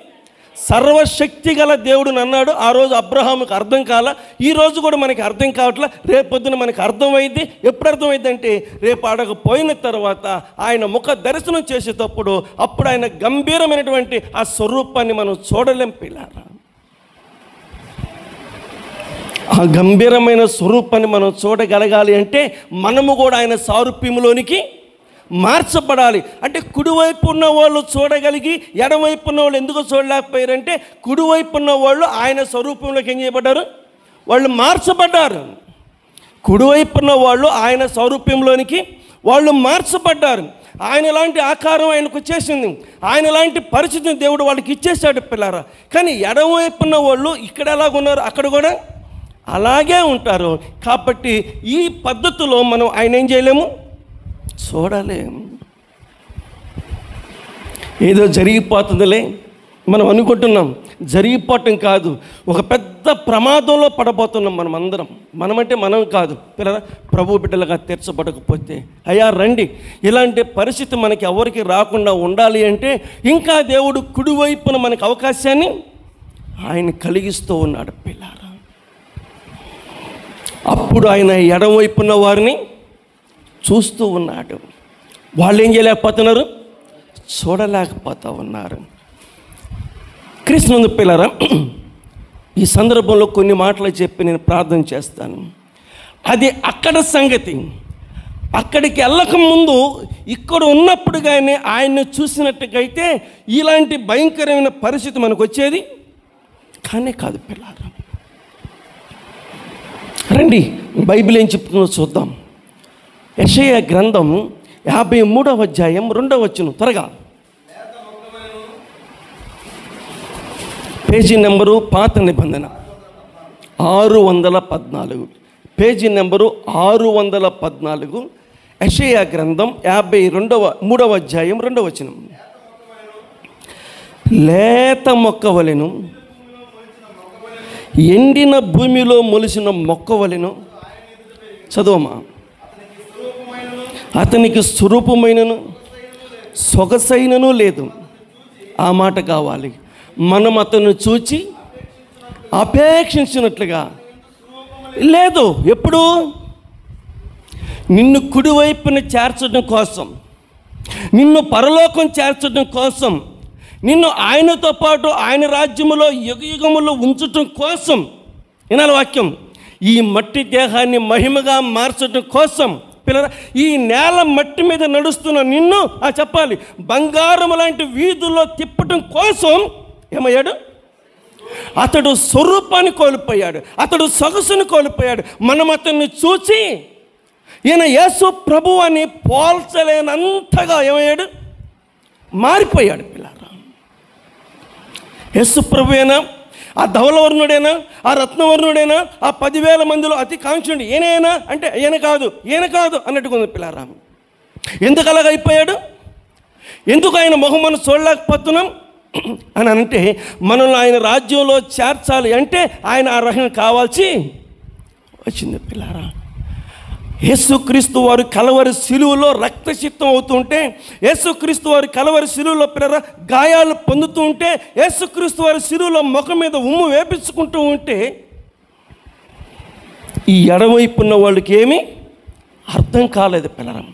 సర్వశక్తి గల దేవుడు అన్నాడు. ఆ రోజు అబ్రహాముకి అర్థం కాల, ఈ రోజు కూడా మనకి అర్థం కావట్లా. రేపొద్దున మనకి అర్థమైంది. ఎప్పుడు అర్థమైంది అంటే రేపు అడగ పోయిన తర్వాత ఆయన ముఖ దర్శనం చేసేటప్పుడు అప్పుడు ఆయన గంభీరమైనటువంటి ఆ స్వరూపాన్ని మనం చూడలేం పిల్లారా. ఆ గంభీరమైన స్వరూపాన్ని మనం చూడగలగాలి అంటే మనము కూడా ఆయన సారూప్యంలోనికి మార్చబడాలి. అంటే కుడివైపు ఉన్న వాళ్ళు చూడగలిగి ఎడవైపు ఉన్న వాళ్ళు ఎందుకు చూడలేకపోయారంటే కుడివైపు ఉన్న వాళ్ళు ఆయన స్వరూపంలోకి ఏం చేయబడ్డారు, వాళ్ళు మార్చబడ్డారు. కుడివైపు ఉన్న వాళ్ళు ఆయన స్వరూపంలోనికి వాళ్ళు మార్చబడ్డారు. ఆయన లాంటి ఆకారం ఆయనకు వచ్చేసింది, ఆయన లాంటి పరిస్థితిని దేవుడు వాళ్ళకి ఇచ్చేసాడు పిల్లారా. కానీ ఎడవైపు ఉన్న వాళ్ళు ఇక్కడ ఎలాగున్నారు అక్కడ కూడా అలాగే ఉంటారు. కాబట్టి ఈ పద్ధతిలో మనం ఆయన ఏం చేయలేము, చూడలేము. ఏదో జరిగిపోతుందిలే మనం అనుకుంటున్నాం, జరిగిపోవటం కాదు, ఒక పెద్ద ప్రమాదంలో పడబోతున్నాం మనం అందరం. మనమంటే మనం కాదు పిల్లరా, ప్రభు బిడ్డలుగా తీర్చబడకపోతే అయ్యా రండి. ఇలాంటి పరిస్థితి మనకి ఎవరికి రాకుండా ఉండాలి అంటే ఇంకా దేవుడు కుడివైపున మనకి అవకాశాన్ని ఆయన కలిగిస్తూ ఉన్నాడు పిల్లారా. అప్పుడు ఆయన ఎడమవైపున్న వారిని చూస్తూ ఉన్నాడు. వాళ్ళు ఏం చేయలేకపోతున్నారు, చూడలేకపోతూ ఉన్నారు. క్రీస్తునందు పిల్లరా, ఈ సందర్భంలో కొన్ని మాటలు చెప్పి నేను ప్రార్థన చేస్తాను. అది అక్కడ సంగతి. అక్కడికి వెళ్ళక ముందు ఇక్కడ ఉన్నప్పుడు కానీ ఆయన్ని చూసినట్టుగైతే ఇలాంటి భయంకరమైన పరిస్థితి మనకు వచ్చేది కానీ కాదు పిల్లరా. రండి బైబిల్ ఏం చెప్తుందో చూద్దాం. యెషయా గ్రంథం 53వ అధ్యాయం 2వ వచనం. త్వరగా పేజీ నెంబరు పాత నిబంధన 614, పేజీ నెంబరు 614, యెషయా గ్రంథం 53వ అధ్యాయం 2వ వచనం. లేత మొక్కవలెను, ఎండిన భూమిలో మొలిసిన మొక్కవలెను. చదువమా. అతనికి స్వరూపమైనను సొగసైనను లేదు. ఆ మాట కావాలి. మనం అతను చూచి అపేక్షించినట్లుగా లేదు. ఎప్పుడు నిన్ను కుడివైపున చేర్చడం కోసం, నిన్ను పరలోకం చేర్చడం కోసం, నిన్ను ఆయనతో పాటు ఆయన రాజ్యములో యుగయుగములో ఉంచటం కోసం. వినాలి వాక్యం. ఈ మట్టి దేహాన్ని మహిమగా మార్చడం కోసం పిల్లరా, ఈ నేల మట్టి మీద నడుస్తున్న నిన్ను చెప్పాలి బంగారం లాంటి వీధుల్లో తిప్పటం కోసం ఏమయ్యాడు? అతడు స్వరూపాన్ని కోల్పోయాడు, అతడు సొగసుని కోల్పోయాడు. మనం అతన్ని చూచి ఈయన యేసు ప్రభు అని పోల్చలేనంతగా ఏమయ్యాడు? మారిపోయాడు పిల్లారా. యేసు ప్రభువేనా? ఆ ధవలవర్ణుడేనా? ఆ రత్నవర్ణుడేనా? ఆ 10,000 మందిలో అతి కాంక్షుడు ఈయనైనా అంటే ఈయన కాదు అన్నట్టుగా ఉంది పిల్లారా. ఎందుకు అలాగ అయిపోయాడు? ఎందుకు ఆయన మొహం మనం చూడలేకపోతున్నాం అని అంటే, మనల్ని ఆయన రాజ్యంలో చేర్చాలి అంటే ఆయన ఆ రకంగా కావాల్సి వచ్చింది పిల్లారా. యేసుక్రీస్తు వారు కలవరి శిలువలో రక్తసిక్తం అవుతుంటే, యేసుక్రీస్తు వారి కలవరి శిలువలో పిల్లరా గాయాలు పొందుతూ ఉంటే, యేసుక్రీస్తు వారి శిలువలో ముఖం మీద ఉమ్ము వేపించుకుంటూ ఉంటే, ఈ ఎడవైపు ఉన్న వాళ్ళకి ఏమీ అర్థం కాలేదు పిల్లరా.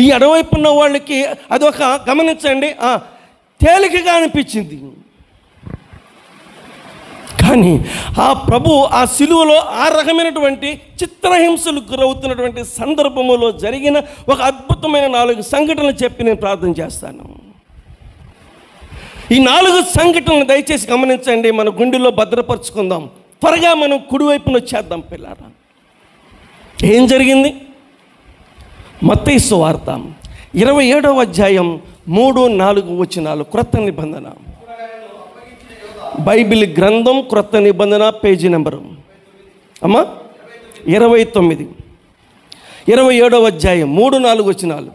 ఈ ఎడవైపు ఉన్న వాళ్ళకి అదొక గమనించండి తేలికగా అనిపించింది. కానీ ఆ ప్రభు ఆ శిలువలో ఆ రకమైనటువంటి చిత్రహింసలు గురవుతున్నటువంటి సందర్భములో జరిగిన ఒక అద్భుతమైన 4 సంఘటనలు చెప్పి నేను ప్రార్థన చేస్తాను. ఈ 4 సంఘటనలు దయచేసి గమనించండి, మన గుండెల్లో భద్రపరుచుకుందాం. త్వరగా మనం కుడివైపున వచ్చేద్దాం పిల్లారా. ఏం జరిగింది? మత్తయి సువార్త 27వ అధ్యాయం 3-4 వచనాలు, క్రొత్త నిబంధన బైబిల్ గ్రంథం, క్రొత్త నిబంధన, పేజీ నెంబరు అమ్మా 29, 27వ అధ్యాయం 3-4 వచనాలు.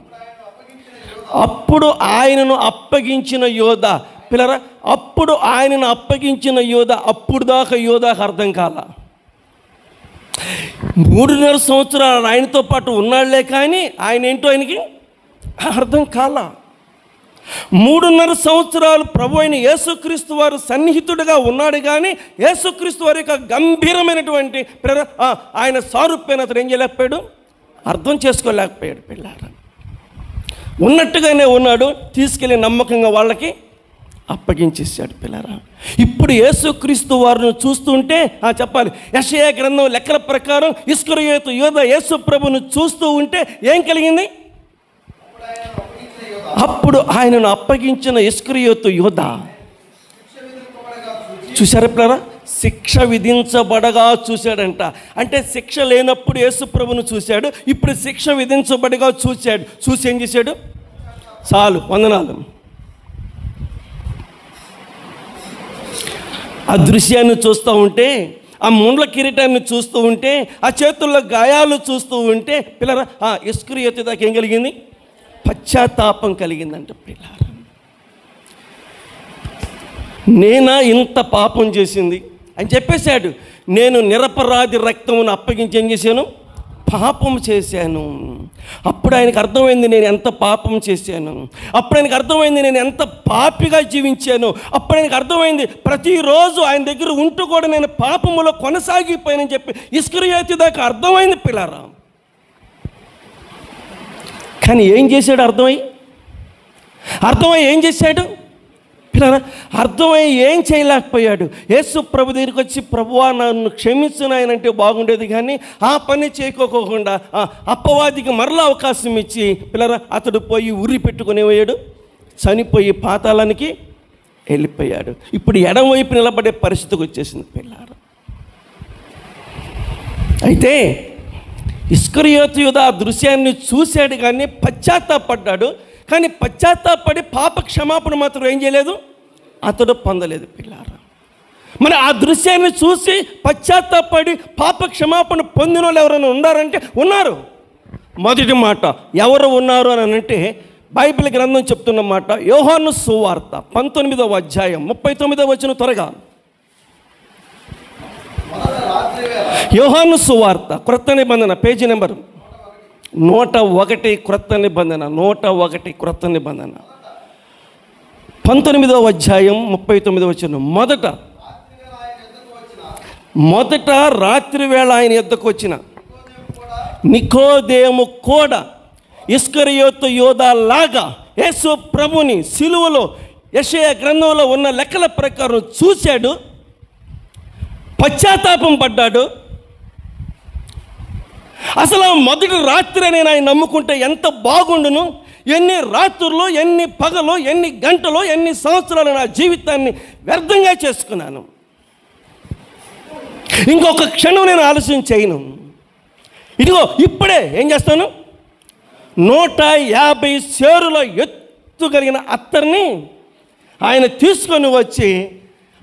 అప్పుడు ఆయనను అప్పగించిన యోధ పిల్లరా, అప్పుడు ఆయనను అప్పగించిన యోధ, అప్పుడు దాకా యోధాకు అర్థం కాల. 3.5 సంవత్సరాలు ఆయనతో పాటు ఉన్నాళ్లే కానీ ఆయన ఏంటో ఆయనకి అర్థం కాల. 3.5 సంవత్సరాలు ప్రభు అయిన యేసుక్రీస్తు వారు సన్నిహితుడిగా ఉన్నాడు కానీ యేసుక్రీస్తు వారి యొక్క గంభీరమైనటువంటి ఆయన సారూప్యాన్ని అతను ఏం చేయలేకపోయాడు, అర్థం చేసుకోలేకపోయాడు పిల్లారా. ఉన్నట్టుగానే ఉన్నాడు, తీసుకెళ్ళి నమ్మకంగా వాళ్ళకి అప్పగించేసాడు పిల్లరా. ఇప్పుడు యేసుక్రీస్తు వారిని చూస్తుంటే చెప్పాలి, యెషయా గ్రంథం లెక్కల ప్రకారం ఇస్కరియోతు యోధ యేసు ప్రభును చూస్తూ ఉంటే ఏం కలిగింది? అప్పుడు ఆయనను అప్పగించిన ఇస్కరియోతు యోధ చూశారు పిల్లరా, శిక్ష విధించబడగా చూశాడంట. అంటే శిక్ష లేనప్పుడు యేసు ప్రభును చూశాడు, ఇప్పుడు శిక్ష విధించబడగా చూశాడు. చూసి ఏం చేశాడు? చాలు, వందనాలు. ఆ దృశ్యాన్ని చూస్తూ ఉంటే, ఆ ముండ్ల కిరీటాన్ని చూస్తూ ఉంటే, ఆ చేతుల్లో గాయాలు చూస్తూ ఉంటే పిల్లరా ఇస్కరియోతు దాకా ఏం కలిగింది? పశ్చాత్తాపం కలిగిందంట పిల్లరా. నేనా ఇంత పాపం చేసింది అని చెప్పేశాడు. నేను నిరపరాధి రక్తమును అప్పగించి ఏం చేశాను? పాపం చేశాను. అప్పుడు ఆయనకు అర్థమైంది నేను ఎంత పాపం చేశాను. అప్పుడు ఆయనకు అర్థమైంది నేను ఎంత పాపిగా జీవించాను. అప్పుడు ఆయనకు అర్థమైంది ప్రతిరోజు ఆయన దగ్గర ఉంటూ కూడా నేను పాపములో కొనసాగిపోయానని చెప్పి ఇస్కరియోతు దాకా అర్థమైంది పిల్లరా. కానీ ఏం చేశాడు? అర్థమై ఏం చేశాడు పిల్లరా? అర్థమై ఏం చేయలేకపోయాడు. యేసు ప్రభు దగ్గరికి వచ్చి, ప్రభువా నన్ను క్షమించు నాయనంటే బాగుండేది, కానీ ఆ పని చేయకోకుండా అప్పవాదికి మరలా అవకాశం ఇచ్చి పిల్లరా అతడు పోయి ఉరి పెట్టుకునేవాడు, చనిపోయి పాతాళానికి వెళ్ళిపోయాడు. ఇప్పుడు ఎడమవైపు నిలబడే పరిస్థితికి వచ్చేసింది పిల్లరా. అయితే ఇస్కరియోతు యోధ ఆ దృశ్యాన్ని చూశాడు కానీ పశ్చాత్తాపడ్డాడు. కానీ పశ్చాత్తాపడి పాప క్షమాపణ మాత్రం ఏం చేయలేదు, అతడు పొందలేదు పిల్లారా. మరి ఆ దృశ్యాన్ని చూసి పశ్చాత్తాపడి పాప క్షమాపణ పొందిన వాళ్ళు ఎవరైనా ఉన్నారంటే ఉన్నారు. మొదటి మాట ఎవరు ఉన్నారు అని అంటే బైబిల్ గ్రంథం చెప్తున్న మాట, యోహాను సువార్త 19వ అధ్యాయం 39వ వచనం, త్వరగా. యోహాను సువార్త క్రొత్త నిబంధన, పేజీ నెంబర్ 101, క్రొత్త నిబంధన 101, క్రొత్త నిబంధన 19వ అధ్యాయం 39వ వచనం. మొదట రాత్రి వేళ ఆయన యొద్దకు వచ్చిన నికోదేము కూడా ఇస్కరియోతు యోధ లాగా యేసు ప్రభుని సిలువలో యెషయా గ్రంథంలో ఉన్న లెక్కల ప్రకారం చూశాడు, పశ్చాత్తాపం పడ్డాడు. అసలు మొదటి రాత్రి నేను ఆయన నమ్ముకుంటే ఎంత బాగుండును, ఎన్ని రాత్రులు, ఎన్ని పగలు, ఎన్ని గంటలు, ఎన్ని సంవత్సరాలు నా జీవితాన్ని వ్యర్థంగా చేసుకున్నాను. ఇంకొక క్షణం నేను ఆలస్యం చేయను. ఇదిగో ఇప్పుడే ఏం చేస్తాను, 150 సేరుల ఎత్తు కలిగిన అత్తర్ని ఆయన తీసుకొని వచ్చి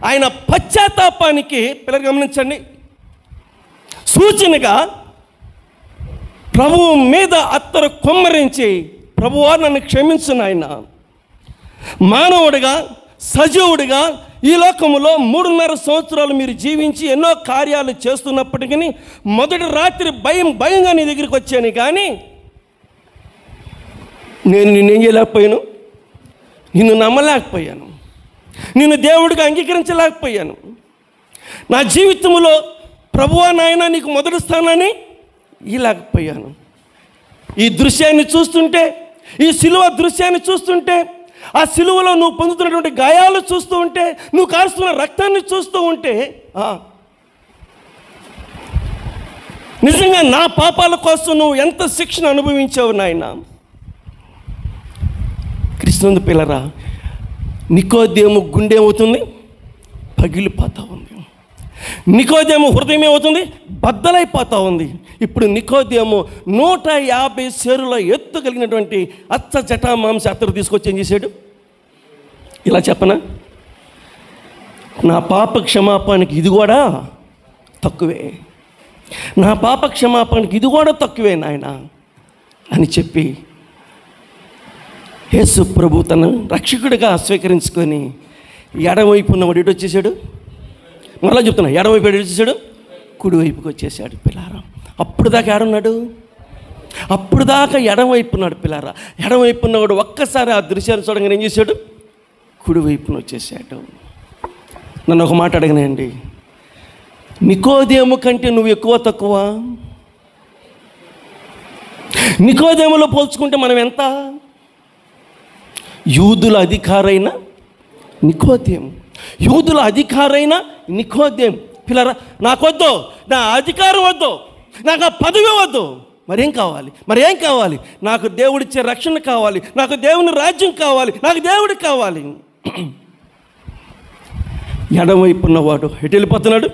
ఆయన పశ్చాత్తాపానికి, పిల్లలు గమనించండి, సూచనగా ప్రభువు మీద అత్తరు కుమ్మరించి, ప్రభువా నన్ను క్షమించు నాయన, మానవుడిగా సజీవుడిగా ఈ లోకములో 3.5 సంవత్సరాలు మీరు జీవించి ఎన్నో కార్యాలు చేస్తున్నప్పటికీ మొదటి రాత్రి భయంగా నీ దగ్గరికి వచ్చాను, కానీ నేను నిన్నేం చేయలేకపోయాను, నిన్ను నమ్మలేకపోయాను, నిన్ను దేవుడిగా అంగీకరించలేకపోయాను. నా జీవితంలో ప్రభువా నాయన నీకు మొదటి స్థానాన్ని ఇలాగపోయాను. ఈ దృశ్యాన్ని చూస్తుంటే, ఈ సిలువ దృశ్యాన్ని చూస్తుంటే, ఆ సిలువలో నువ్వు పొందుతున్నటువంటి గాయాలు చూస్తూ ఉంటే, నువ్వు కారుస్తున్న రక్తాన్ని చూస్తూ ఉంటే, నిజంగా నా పాపాల కోసం నువ్వు ఎంత శిక్షను అనుభవించావు నాయన. కృష్ణుని పిల్లరా, నికోదేము గుండె ఏమవుతుంది, పగిలిపోతూ ఉంది. నికోదేము హృదయం ఏమవుతుంది, బద్దలైపోతూ ఉంది. ఇప్పుడు నికోదేము 150 సేరుల ఎత్తు కలిగినటువంటి అచ్చ జటా మాంస అత్తరు తీసుకొచ్చి ఏం చేశాడు, ఇలా చెప్పనా, నా పాప క్షమాపణకి ఇది కూడా తక్కువే, నా పాప క్షమాపణకి ఇది కూడా తక్కువే నాయన అని చెప్పి యేసు ప్రభు తను రక్షకుడిగా స్వీకరించుకొని ఎడవైపు ఉన్నవాడు ఎటు వచ్చేసాడు, మళ్ళీ చెప్తున్నా, ఎడవైపు ఎటు వచ్చేసాడు, కుడివైపుకి వచ్చేసాడు పిల్లారా. అప్పుడు దాకా ఏడున్నాడు, అప్పుడు దాకా ఎడవైపు ఉన్నాడు పిల్లారా. ఎడవైపు ఉన్నవాడు ఒక్కసారి ఆ దృశ్యాన్ని చూడగానే ఏం చేశాడు, కుడివైపున వచ్చేసాడు. నన్ను ఒక మాట అడగనండి, నికోదేము కంటే నువ్వు ఎక్కువ తక్కువ? నికోదేములో పోల్చుకుంటే మనం ఎంత? యూదుల అధికారైన నికోదేము, యూదుల అధికారైన నికోదేము. పిల్లరా, నాకొద్దు, నా అధికారం వద్దు, నాకు ఆ పదవి వద్దు, మరేం కావాలి, మరేం కావాలి? నాకు దేవుడిచ్చే రక్షణ కావాలి, నాకు దేవుని రాజ్యం కావాలి, నాకు దేవుడు కావాలి. ఎడమవైపు ఉన్నవాడు ఎటు వెళ్ళిపోతున్నాడు,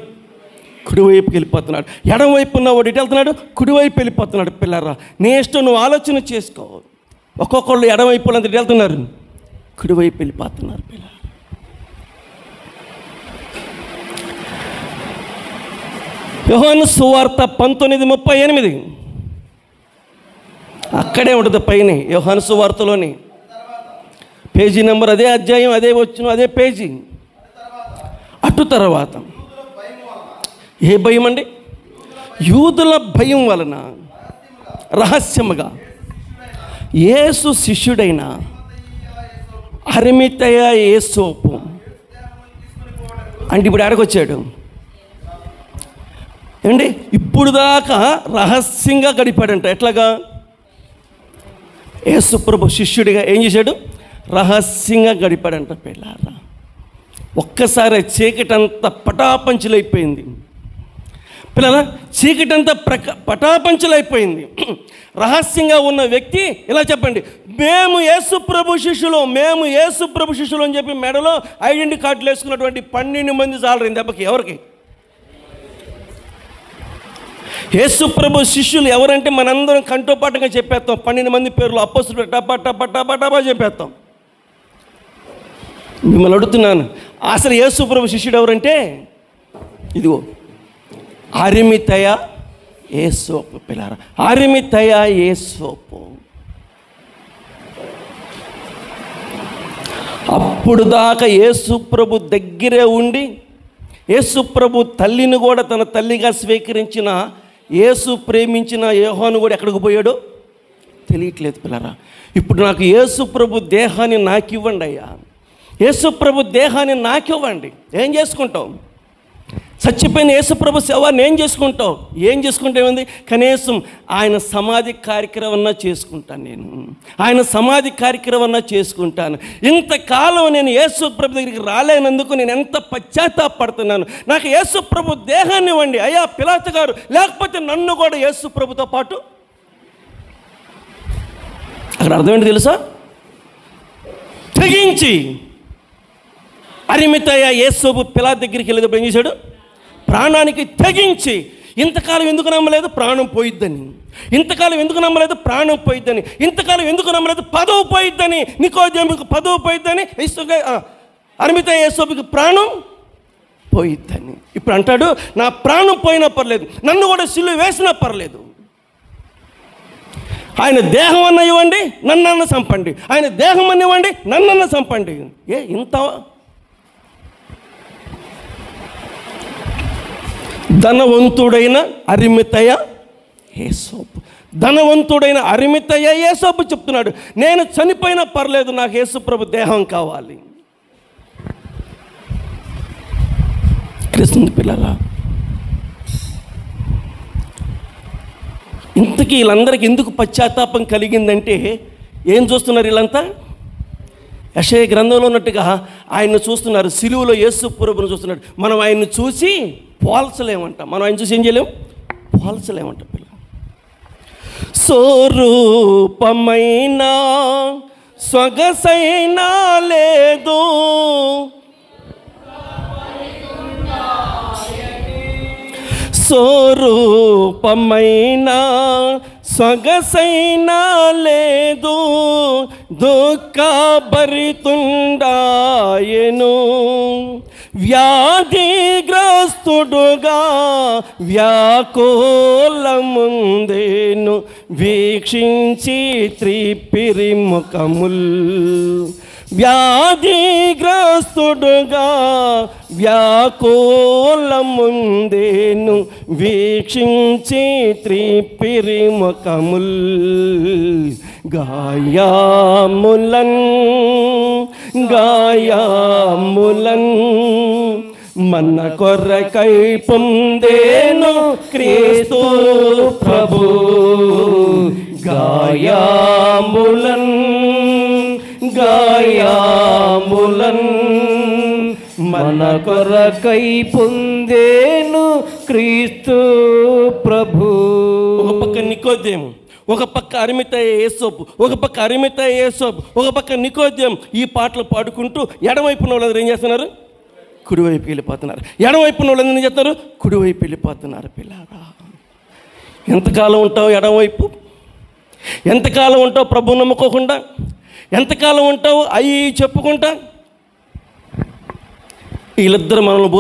కుడివైపుకి వెళ్ళిపోతున్నాడు. ఎడమవైపు ఉన్నవాడు ఎటు వెళ్తున్నాడు, కుడివైపు వెళ్ళిపోతున్నాడు. పిల్లరా, నీ ఇష్టం, నువ్వు ఆలోచన చేసుకో. ఒక్కొక్కళ్ళు ఎడమవైపు ఎటు వెళ్తున్నారు, కుడివైపు వెళ్ళిపోతున్నారు. పిల్లలు, యోహాను సువార్త 19:38 అక్కడే ఉంటుంది పైన, యోహాను సువార్తలోని పేజీ నెంబర్, అదే అధ్యాయం, అదే వచ్చిన అదే పేజీ. అటు తర్వాత ఏ భయం అండి? యూదుల భయం వలన రహస్యముగా యేసు శిష్యుడైన అరిమతయ యేసోపు అంటే ఇప్పుడు ఆడకొచ్చాడు ఏమండి, ఇప్పుడు దాకా రహస్యంగా గడిపాడంట. ఎట్లాగా? యేసు ప్రభు శిష్యుడిగా ఏం చేశాడు, రహస్యంగా గడిపాడంట. పిల్లారా, ఒక్కసారి చీకటంతా పటాపంచులైపోయింది. పిల్లల, చీకటంతా పటాపంచులైపోయింది. రహస్యంగా ఉన్న వ్యక్తి ఇలా చెప్పండి, మేము యేసు ప్రభు శిష్యులు, మేము యేసు ప్రభు శిష్యులు అని చెప్పి మెడలో ఐడెంటిటీ కార్డులు వేసుకున్నటువంటి 12 మంది చాలరు దెబ్బకి. ఎవరికి? యేసు ప్రభు శిష్యులు ఎవరంటే మనందరం కంటోపాటుగా చెప్పేస్తాం. 12 మంది పేర్లు అపోస్తులు టపా టపా టపా టపా చెప్పేస్తాం. మిమ్మల్ని అడుగుతున్నాను, అసలు యేసు ప్రభు శిష్యుడు ఎవరంటే ఇదిగో అరిమతయ యేసోపు. పిల్లారా, అరిమతయ యేసోపు. అప్పుడు దాకా యేసు ప్రభు దగ్గరే ఉండి యేసు ప్రభు తల్లిని కూడా తన తల్లిగా స్వీకరించిన, యేసు ప్రేమించిన యోహాను కూడా ఎక్కడికి పోయాడో తెలియట్లేదు. పిల్లరా, ఇప్పుడు నాకు యేసు ప్రభు దేహాన్ని నాకు ఇవ్వండి అయ్యా, యేసు ప్రభు దేహాన్ని నాకు ఇవ్వండి. ఏం చేసుకుంటావు? చచ్చిపోయిన యేసు ప్రభు శవాన్ని ఏం చేసుకుంటావు? ఏం చేసుకుంటామేంది? కనీసం ఆయన సమాధి కార్యక్రమం చేసుకుంటాను, నేను ఆయన సమాధి కార్యక్రమం చేసుకుంటాను. ఇంతకాలం నేను యేసు ప్రభు దగ్గరికి రాలేనందుకు నేను ఎంత పశ్చాత్తాపడుతున్నాను. నాకు యేసు ప్రభు దేహాన్ని ఇవ్వండి అయ్యా పిలాతు గారు, లేకపోతే నన్ను కూడా యేసు ప్రభుతో పాటు అక్కడ అర్థం ఏంటి తెలుసా? తెగించి అరిమతయ యేసోబు పిలాతు దగ్గరికి వెళ్ళేటప్పుడు ఏం చేశాడు? ప్రాణానికి తెగించి, ఇంతకాలం ఎందుకు నమ్మలేదు? ప్రాణం పోయిద్దని. ఇంతకాలం ఎందుకు నమ్మలేదు? ప్రాణం పోయిద్దని. ఇంతకాలం ఎందుకు నమ్మలేదు? పదవి పోయిద్దని. నికోదేముకు పదవి పోయిద్దని. అరిమతయ యేసోబుకి ప్రాణం పోయిద్దని. ఇప్పుడు అంటాడు, నా ప్రాణం పోయినా పర్లేదు, నన్ను కూడా సిలువ వేసినా పర్లేదు. ఆయన దేహం అన్న ఇవ్వండి, నన్నన్న చంపండి. ఆయన దేహం అన్న ఇవ్వండి, నన్నన్న చంపండి. ఇంత ధనవంతుడైన అరిమతయ యేసోబు, ధనవంతుడైన అరిమతయ యేసోబు చెప్తున్నాడు, నేను చనిపోయినా పర్లేదు, నాకు యేసు ప్రభు దేహం కావాలి. క్రీస్తు పిల్లల, ఇంతకీ వీళ్ళందరికీ ఎందుకు పశ్చాత్తాపం కలిగిందంటే ఏం చూస్తున్నారు వీళ్ళంతా? యెషయా గ్రంథంలో ఉన్నట్టుగా ఆయన్ని చూస్తున్నారు, సిలువలో యేసు ప్రభువును చూస్తున్నాడు. మనం ఆయన్ని చూసి పోల్చలేమంట. మనం ఆయన చూసి ఏం చేయలేము? పోల్చలేమంట. పిల్ల స్వరూపమైన సొగసైనా లేదు, స్వరూపమైన సొగసైనా లేదు, దుఃఖభరితుండాయెను, వ్యాధిగ్రస్తుడుగా వ్యాకులముందేను, వీక్షించి త్రిప్పిరి ముఖముల్. వ్యాధిగ్రస్తుడుగా వ్యాకులముందేను, వీక్షించి త్రిప్పిరి ముఖముల్. గాయాములన్ గాయాములన్ మన కొరకై పొందేను క్రీస్తు ప్రభు. గాయాములన్ గాయాములన్ మన కొరకై పొందేను క్రీస్తు ప్రభు. ఒక పక్క నికోదేము, ఒక పక్క అరిమతయ యేసోబు, ఒక పక్క అరిమతయ యేసోబు, ఒక పక్క నికోదేము ఈ పాటలు పాడుకుంటూ ఎడమవైపున వాళ్ళందరూ ఏం చేస్తున్నారు? కుడివైపు వెళ్ళిపోతున్నారు. ఎడమవైపున వాళ్ళందరూ ఏం చేస్తున్నారు? కుడివైపు వెళ్ళిపోతున్నారు. పిల్లారా, ఎంతకాలం ఉంటావు ఎడమవైపు? ఎంతకాలం ఉంటావు ప్రభు నమ్ముకోకుండా? ఎంతకాలం ఉంటావు అయ్యి చెప్పుకుంటా? వీళ్ళిద్దరు మనల్ని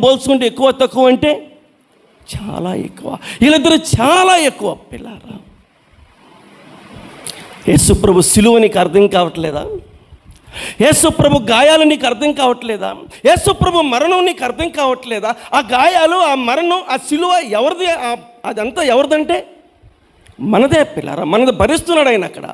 పోల్చుకుంటే ఎక్కువ తక్కువ అంటే చాలా ఎక్కువ. వీళ్ళిద్దరు చాలా ఎక్కువ. పిల్లారా, యేసు ప్రభు సిలువ నీకు అర్థం కావట్లేదా? యేసు ప్రభు గాయాలు నీకు అర్థం కావట్లేదా? యేసు ప్రభు మరణం నీకు అర్థం కావట్లేదా? ఆ గాయాలు, ఆ మరణం, ఆ సిలువ ఎవరిది? అదంతా ఎవరిదంటే మనదే. పిల్లారా, మనది భరిస్తున్నాడు ఆయన అక్కడ.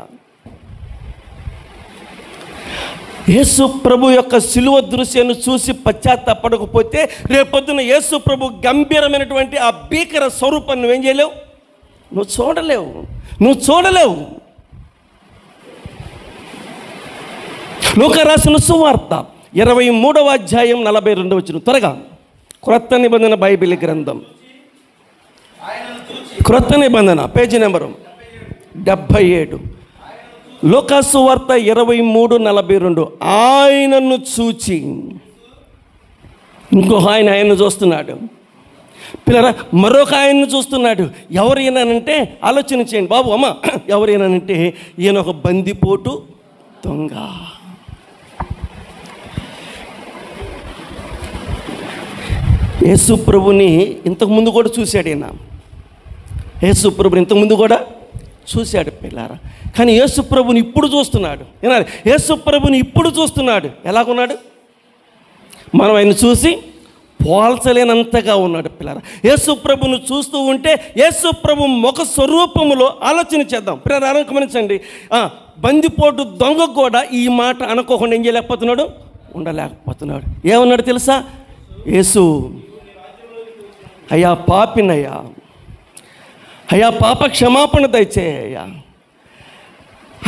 యేసు ప్రభు యొక్క సిలువ దృశ్యాన్ని చూసి పశ్చాత్తాపడకపోతే రేపొద్దున యేసు ప్రభు గంభీరమైనటువంటి ఆ భీకర స్వరూపాన్ని నువ్వేం చేయలేవు? నువ్వు చూడలేవు. లూకా రాసిన సువార్త 23వ అధ్యాయం 42వ వచనం. త్వరగా క్రొత్త నిబంధన బైబిల్ గ్రంథం, క్రొత్త నిబంధన, పేజీ నెంబరు 77. లూకా సువార్త 23:42. ఆయనను చూచి ఇంకొక ఆయనను చూస్తున్నాడు. పిల్లరా, మరొక ఆయన్ని చూస్తున్నాడు. ఎవరైనానంటే ఆలోచన చేయండి బాబు, అమ్మ, ఎవరైనానంటే ఈయన ఒక బందిపోటు దొంగ. యేసు ప్రభుని ఇంతకుముందు కూడా చూశాడు ఈయన. యేసు ప్రభుని ఇంతకుముందు కూడా చూశాడు పిల్లారా. కానీ యేసు ప్రభుని ఇప్పుడు చూస్తున్నాడు. ఏనాడు? యేసు ప్రభుని ఇప్పుడు చూస్తున్నాడు. ఎలాగున్నాడు? మనం ఆయన చూసి పోల్చలేనంతగా ఉన్నాడు పిల్లారా. యేసు ప్రభును చూస్తూ ఉంటే యేసు ప్రభు ముఖ స్వరూపములో ఆలోచన చేద్దాం. పిల్లరా, గమనించండి, బందిపోటు దొంగ కూడా ఈ మాట అనుకోకుండా ఏం చేయలేకపోతున్నాడు? ఉండలేకపోతున్నాడు. ఏమన్నాడు తెలుసా? యేసు, అయ్యా పాపినయ్యా, అయ్యా పాప క్షమాపణ దయచేయ్యా,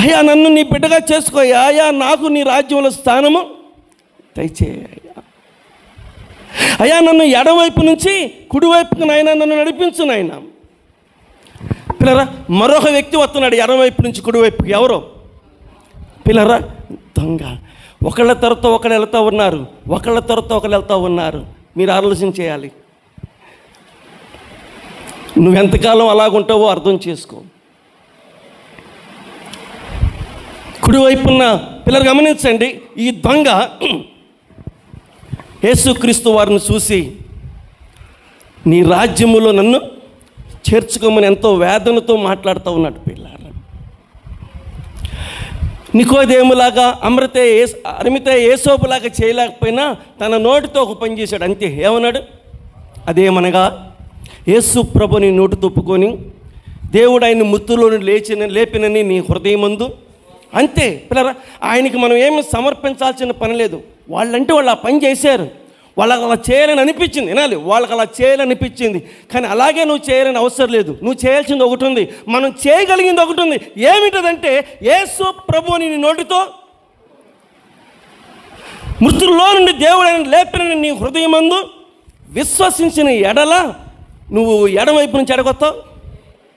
అయ్యా నన్ను నీ బిడ్డగా చేసుకోయ్యా, అయ్యా నాకు నీ రాజ్యంలో స్థానము దయచేయ్యా, అయ్యా నన్ను ఎడవైపు నుంచి కుడివైపుకు నాయన నన్ను నడిపించు నాయన. పిల్లరా మరొక వ్యక్తి వస్తున్నాడు ఎడమవైపు నుంచి కుడివైపుకి. ఎవరో పిల్లరా దొంగ. ఒకళ్ళ తర్వాత ఒకళ్ళు వెళ్తూ ఉన్నారు, ఒకళ్ళ తర్వాత ఒకళ్ళు వెళ్తూ ఉన్నారు. మీరు ఆలోచన చేయాలి. నువ్వెంతకాలం అలాగుంటావో అర్థం చేసుకో. కుడివైపున్న పిల్లలు గమనించండి, ఈ దొంగ యేసుక్రీస్తు వారిని చూసి నీ రాజ్యములో నన్ను చేర్చుకోమని ఎంతో వేదనతో మాట్లాడుతూ ఉన్నాడు. పిల్లలు నికోదేములాగా అరిమితే యేసోపులాగా చేయలేకపోయినా తన నోటితో ఒక పని చేశాడు అంతే. ఏమన్నాడు? అదేమనగా యేసు ప్రభుని నోటి తొప్పుకొని దేవుడు ఆయన ముత్తులోని లేపినని నీ హృదయమందు. అంతే పిల్లరా. ఆయనకి మనం ఏమి సమర్పించాల్సిన పని లేదు. వాళ్ళంటే వాళ్ళు ఆ పని చేశారు, వాళ్ళకి అలా చేయాలని అనిపించింది. వినాలి, వాళ్ళకి అలా చేయాలనిపించింది. కానీ అలాగే నువ్వు చేయాలని అవసరం లేదు. నువ్వు చేయాల్సింది ఒకటి ఉంది, మనం చేయగలిగింది ఒకటి ఉంది. ఏమిటదంటే యేసు ప్రభుని నీ నోటితో మృతుల్లో నుండి దేవుడు ఆయన లేపినని నీ హృదయమందు విశ్వసించిన ఎడల నువ్వు ఎడమవైపు నుంచి ఎడగొస్తావు,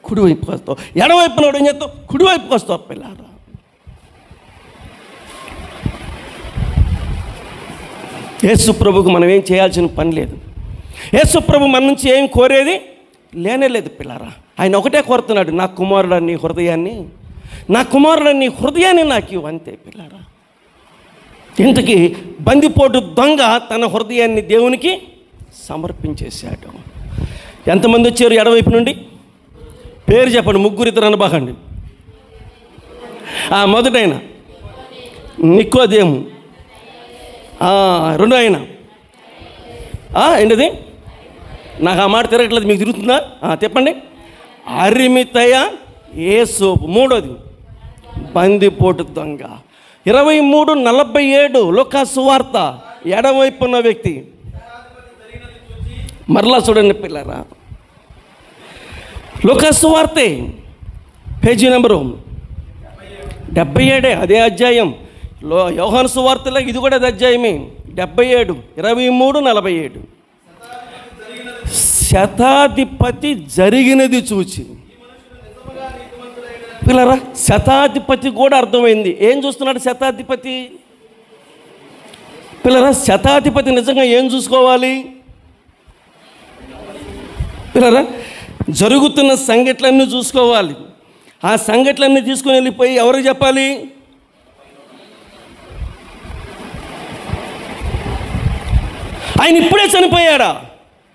కుడివైపుకి వస్తావు. ఎడమవైపు నోడు ఏం చేస్తావు? కుడివైపుకి వస్తావు. పిల్లారా యేసు ప్రభుకు మనం ఏం చేయాల్సిన పని లేదు. యేసు ప్రభు మన నుంచి ఏం కోరేది లేనే లేదు. పిల్లారా ఆయన ఒకటే కోరుతున్నాడు, నా కుమారుడు నీ హృదయాన్ని, నా కుమారుడు నీ హృదయాన్ని నాకు ఇవ్వు. అంతే పిల్లారా. ఇంతకీ బందిపోటు దొంగ తన హృదయాన్ని దేవునికి సమర్పించేశాడు. ఎంతమంది వచ్చారు ఎడవైపు నుండి? పేరు చెప్పండి, ముగ్గురు ఇద్దరు అనబాకండి. మొదటైన నికోదేము, రెండో ఆయన ఏంటిది? నాకు ఆ మాట తిరగట్లేదు, మీకు తిరుగుతుందా? చెప్పండి. అరిమితయ యేసోపు. మూడోది బందిపోటు దొంగ. 23:47 లూకా సువార్త. ఎడమవైపు ఉన్న వ్యక్తి. మరలా చూడండి పిల్లరా, లూకా సువార్తే పేజీ నెంబరు 77, అదే అధ్యాయం. యోహాను సువార్తలో ఇది కూడా అదే అధ్యాయమే. 77, 23:47. శతాధిపతి జరిగినది చూచి. పిల్లరా శతాధిపతి కూడా అర్థమైంది. ఏం చూస్తున్నాడు శతాధిపతి? పిల్లరా శతాధిపతి నిజంగా ఏం చూసుకోవాలి? పిల్లరా జరుగుతున్న సంఘటనలన్నీ చూసుకోవాలి. ఆ సంఘటనలన్నీ తీసుకుని వెళ్ళిపోయి ఎవరికి చెప్పాలి? ఆయన ఇప్పుడే చనిపోయాడా?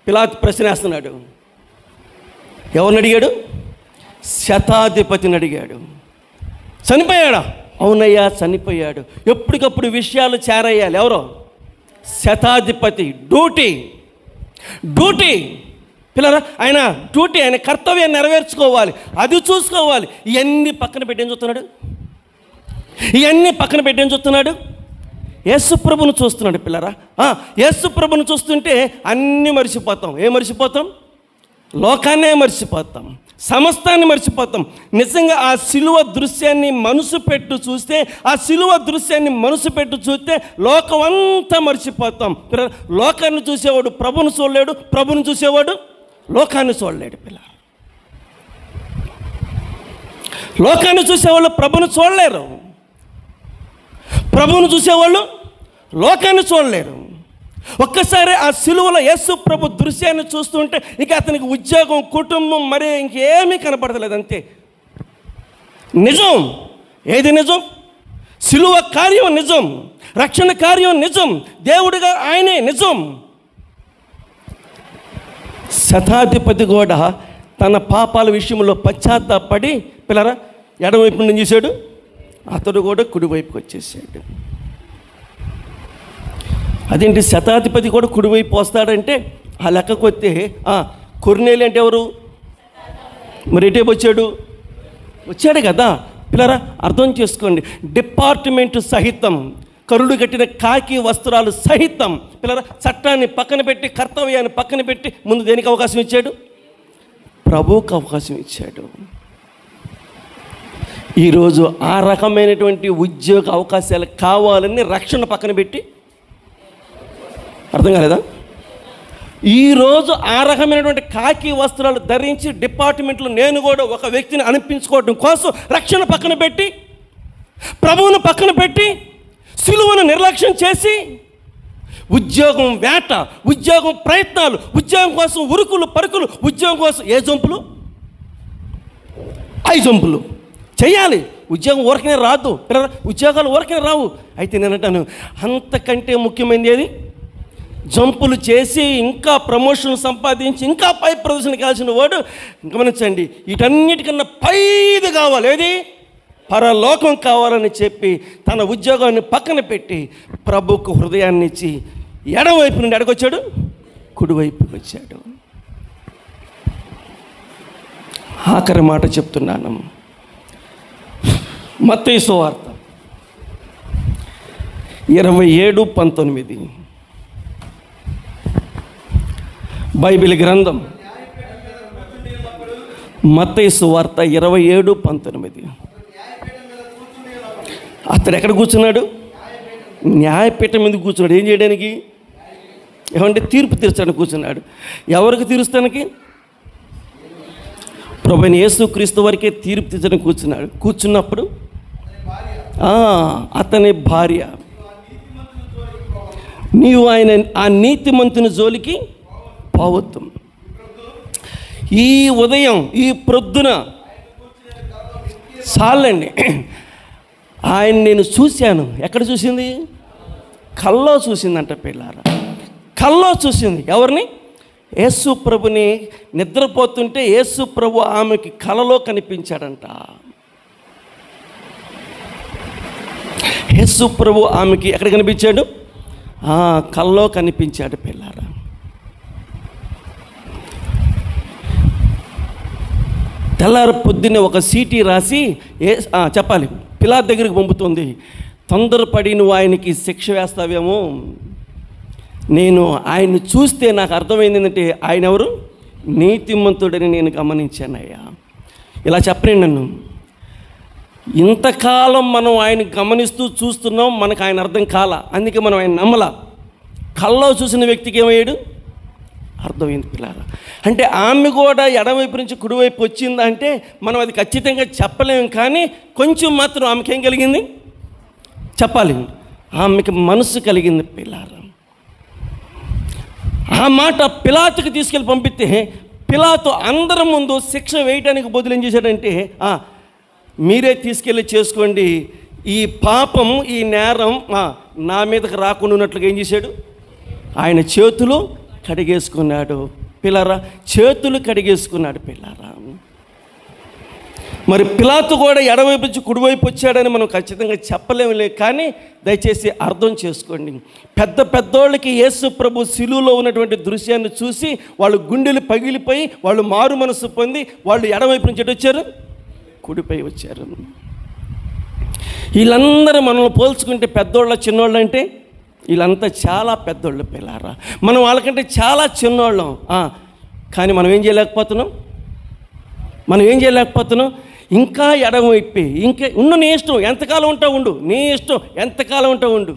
పిలాతు ప్రశ్న వేస్తున్నాడు. ఎవరిని అడిగాడు? శతాధిపతిని అడిగాడు. చనిపోయాడా? అవునయ్యా చనిపోయాడు. ఎప్పటికప్పుడు విషయాలు చేరయ్యాలి. ఎవరో శతాధిపతి డ్యూటీ పిల్లరా, ఆయన డ్యూటీ, ఆయన కర్తవ్యాన్ని నెరవేర్చుకోవాలి, అది చూసుకోవాలి. ఇవన్నీ పక్కన పెట్టి ఏం చూస్తున్నాడు? యేసుప్రభును చూస్తున్నాడు. పిల్లరా యేసుప్రభును చూస్తుంటే అన్నీ మర్చిపోతాం. ఏం మర్చిపోతాం? లోకాన్నే మర్చిపోతాం, సమస్తాన్ని మర్చిపోతాం. నిజంగా ఆ సిలువ దృశ్యాన్ని మనసు పెట్టు చూస్తే, లోకం అంతా మర్చిపోతాం. లోకాన్ని చూసేవాడు ప్రభుని చూడలేడు, ప్రభుని చూసేవాడు లోకాన్ని చూడలేడు. పిల్లలు లోకాన్ని చూసేవాళ్ళు ప్రభుని చూడలేరు, ప్రభువును చూసేవాళ్ళు లోకాన్ని చూడలేరు. ఒక్కసారి ఆ సిలువలో యేసు ప్రభు దృశ్యాన్ని చూస్తుంటే ఇక అతనికి ఉద్యోగం, కుటుంబం మరి ఇంకేమీ కనపడలేదు. అంతే. నిజం. ఏది నిజం? సిలువ కార్యం నిజం, రక్షణ కార్యం నిజం, దేవుడిగా ఆయనే నిజం. శతాధిపతి కూడా తన పాపాల విషయంలో పశ్చాత్తాపడి పిల్లరా ఎడమవైపు నుంచి చూశాడు, అతడు కూడా కుడివైపుకి వచ్చేసాడు. అదేంటి శతాధిపతి కూడా కుడివైపు వస్తాడంటే ఆ లెక్కకు వస్తే కొర్నేలి అంటే ఎవరు? మరి ఎటేపు వచ్చాడు కదా. పిల్లరా అర్థం చేసుకోండి. డిపార్ట్మెంట్ సహితం, కరుడు కట్టిన కాకి వస్త్రాలు సహితం పిల్లరా చట్టాన్ని పక్కన పెట్టి, కర్తవ్యాన్ని పక్కన పెట్టి ముందు దేనికి అవకాశం ఇచ్చాడు? ప్రభువుకు అవకాశం ఇచ్చాడు. ఈరోజు ఆ రకమైనటువంటి ఉద్యోగ అవకాశాలు కావాలని రక్షణ పక్కన పెట్టి, అర్థం కాలేదా? ఈరోజు ఆ రకమైనటువంటి కాకి వస్త్రాలు ధరించి డిపార్ట్మెంట్లో నేను కూడా ఒక వ్యక్తిని అనిపించుకోవడం కోసం రక్షణ పక్కన పెట్టి, ప్రభువును పక్కన పెట్టి, సిలువను నిర్లక్ష్యం చేసి, ఉద్యోగం వేట, ఉద్యోగం ప్రయత్నాలు, ఉద్యోగం కోసం ఉరుకులు పరుకులు, ఉద్యోగం కోసం ఏ జంపులు, ఐ జంపులు చేయాలి. ఉద్యోగం ఊరకనే రాదు, ఉద్యోగాలు ఊరకనే రావు. అయితే నేను అంటాను, అంతకంటే ముఖ్యమైనది ఏది? జంపులు చేసి ఇంకా ప్రమోషన్లు సంపాదించి ఇంకా పై ప్రదర్శనకి కావాల్సిన వాడు, గమనించండి, వీటన్నిటికన్నా పైది కావాలి. ఏది? పరలోకం కావాలని చెప్పి తన ఉద్యోగాన్ని పక్కన పెట్టి ప్రభుకు హృదయాన్ని ఇచ్చి ఎడమవైపు నుండి ఎడకొచ్చాడు, కుడివైపుకి వచ్చాడు. ఆఖరి మాట చెప్తున్నాను, మత్తయి సువార్త 27:19 బైబిల్ గ్రంథం. మత్తయి సువార్త 27:19. అతడు ఎక్కడ కూర్చున్నాడు? న్యాయపీఠం మీద కూర్చున్నాడు. ఏం చేయడానికి? ఏమంటే తీర్పు తీర్చడానికి కూర్చున్నాడు. ఎవరికి తీరుస్తానికి? ప్రభువైన యేసుక్రీస్తు వారికే తీర్పు తీర్చడానికి కూర్చున్నాడు. కూర్చున్నప్పుడు అతని భార్య, నీవు ఆ నీతిమంతుని జోలికి పోవద్దు. ఈ ఉదయం, ఈ ప్రొద్దున చాలండి, ఆయన నేను చూశాను. ఎక్కడ చూసింది? కల్లో చూసిందంట పిల్లారా, కల్లో చూసింది. ఎవరిని? యేసు ప్రభుని. నిద్రపోతుంటే యేసు ప్రభు ఆమెకి కలలో కనిపించాడంట. యేసు ప్రభు ఆమెకి ఎక్కడ కనిపించాడు? కల్లో కనిపించాడు పిల్లారా. తెల్లారు పొద్దున్నే ఒక సీటీ రాసి చెప్పాలి, పిలాతు దగ్గరికి పంపుతుంది. తొందరపడి నువ్వు ఆయనకి శిక్ష వేస్తావేమో. నేను ఆయన్ని చూస్తే నాకు అర్థమైంది ఏంటంటే ఆయన ఎవరు? నీతిమంతుడని నేను గమనించానయ్యా. ఇలా చెప్పండి, నన్ను ఇంతకాలం మనం ఆయన గమనిస్తూ చూస్తున్నాం, మనకు ఆయన అర్థం కాల, అందుకే మనం ఆయన నమ్మలా. కల్లో చూసిన వ్యక్తికి ఏమయ్యాడు? అర్థమైంది పిల్లారా. అంటే ఆమె కూడా ఎడమవైపు నుంచి కుడివైపు వచ్చిందంటే మనం అది ఖచ్చితంగా చెప్పలేము. కానీ కొంచెం మాత్రం ఆమెకి ఏం కలిగింది చెప్పాలి, ఆమెకి మనసు కలిగింది పిల్లారా. ఆ మాట పిలాతుకి తీసుకెళ్ళి పంపిస్తే పిలాతు అందరి ముందు శిక్ష వేయడానికి బదులు ఏం చేశాడంటే, మీరే తీసుకెళ్ళి చేసుకోండి, ఈ పాపం, ఈ నేరం నా మీదకి రాకుండా ఉన్నట్లుగా ఏం చేశాడు? ఆయన చేతులు కడిగేసుకున్నాడు పిల్లారా. చేతులు కడిగేసుకున్నాడు పిల్లారా. మరి పిలాతు కూడా ఎడవైపు నుంచి కుడివైపు వచ్చాడని మనం ఖచ్చితంగా చెప్పలేములే. కానీ దయచేసి అర్థం చేసుకోండి, పెద్ద పెద్దోళ్ళకి యేసు ప్రభు శిలువలో ఉన్నటువంటి దృశ్యాన్ని చూసి వాళ్ళు గుండెలు పగిలిపోయి వాళ్ళు మారు మనసు పొంది వాళ్ళు ఎడవైపు నుంచి ఎటు వచ్చారు? కుడిపై వచ్చారు. వీళ్ళందరూ మనల్ని పోల్చుకుంటే పెద్దోళ్ళ చిన్నోళ్ళు అంటే వీళ్ళంతా చాలా పెద్దోళ్ళు పిల్లారా. మనం వాళ్ళకంటే చాలా చిన్నోళ్ళం. కానీ మనం ఏం చేయలేకపోతున్నాం? ఇంకా ఎడమవైపు ఇంకా ఉండు, నీ ఇష్టం, ఎంతకాలం ఉంటావు ఉండు, నీ ఇష్టం, ఎంతకాలం ఉంటావు ఉండు.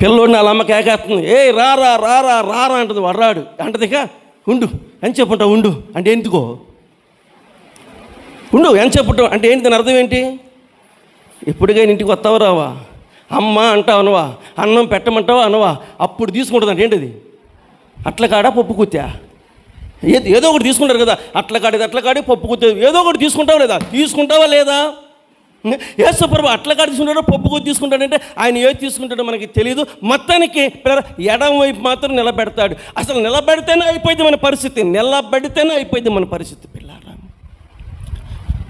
పిల్లోడిని వాళ్ళ అమ్మకి ఏకేస్తుంది, రారా రారా రారా అంటుంది. వర్రాడు అంటదిగా ఉండు అని చెప్పుంటావు. ఉండు అంటే ఎందుకో? ఉండు అని చెప్పుంటావు అంటే ఏంటి? దాని అర్థం ఏంటి? ఎప్పుడుగా ఇంటికి వస్తావా రావా? అమ్మ అంటావు అనవా? అన్నం పెట్టమంటావా అనవా? అప్పుడు తీసుకుంటుంది అంటే ఏంటిది? అట్ల కాడ పప్పు కూతా, ఏదో ఒకటి తీసుకుంటారు కదా. అట్ల కాడి పప్పు కూతే ఏదో ఒకటి తీసుకుంటావా లేదా? తీసుకుంటావా లేదా? యేసు ప్రభు అట్ల కాడి తీసుకుంటాడో పప్పు కూతి తీసుకుంటాడంటే ఆయన ఏది తీసుకుంటాడో మనకి తెలియదు. మొత్తానికి ఎడం వైపు మాత్రం నిలబెడతాడు. అసలు నిలబెడితేనే అయిపోయింది మన పరిస్థితి, పిల్లారా.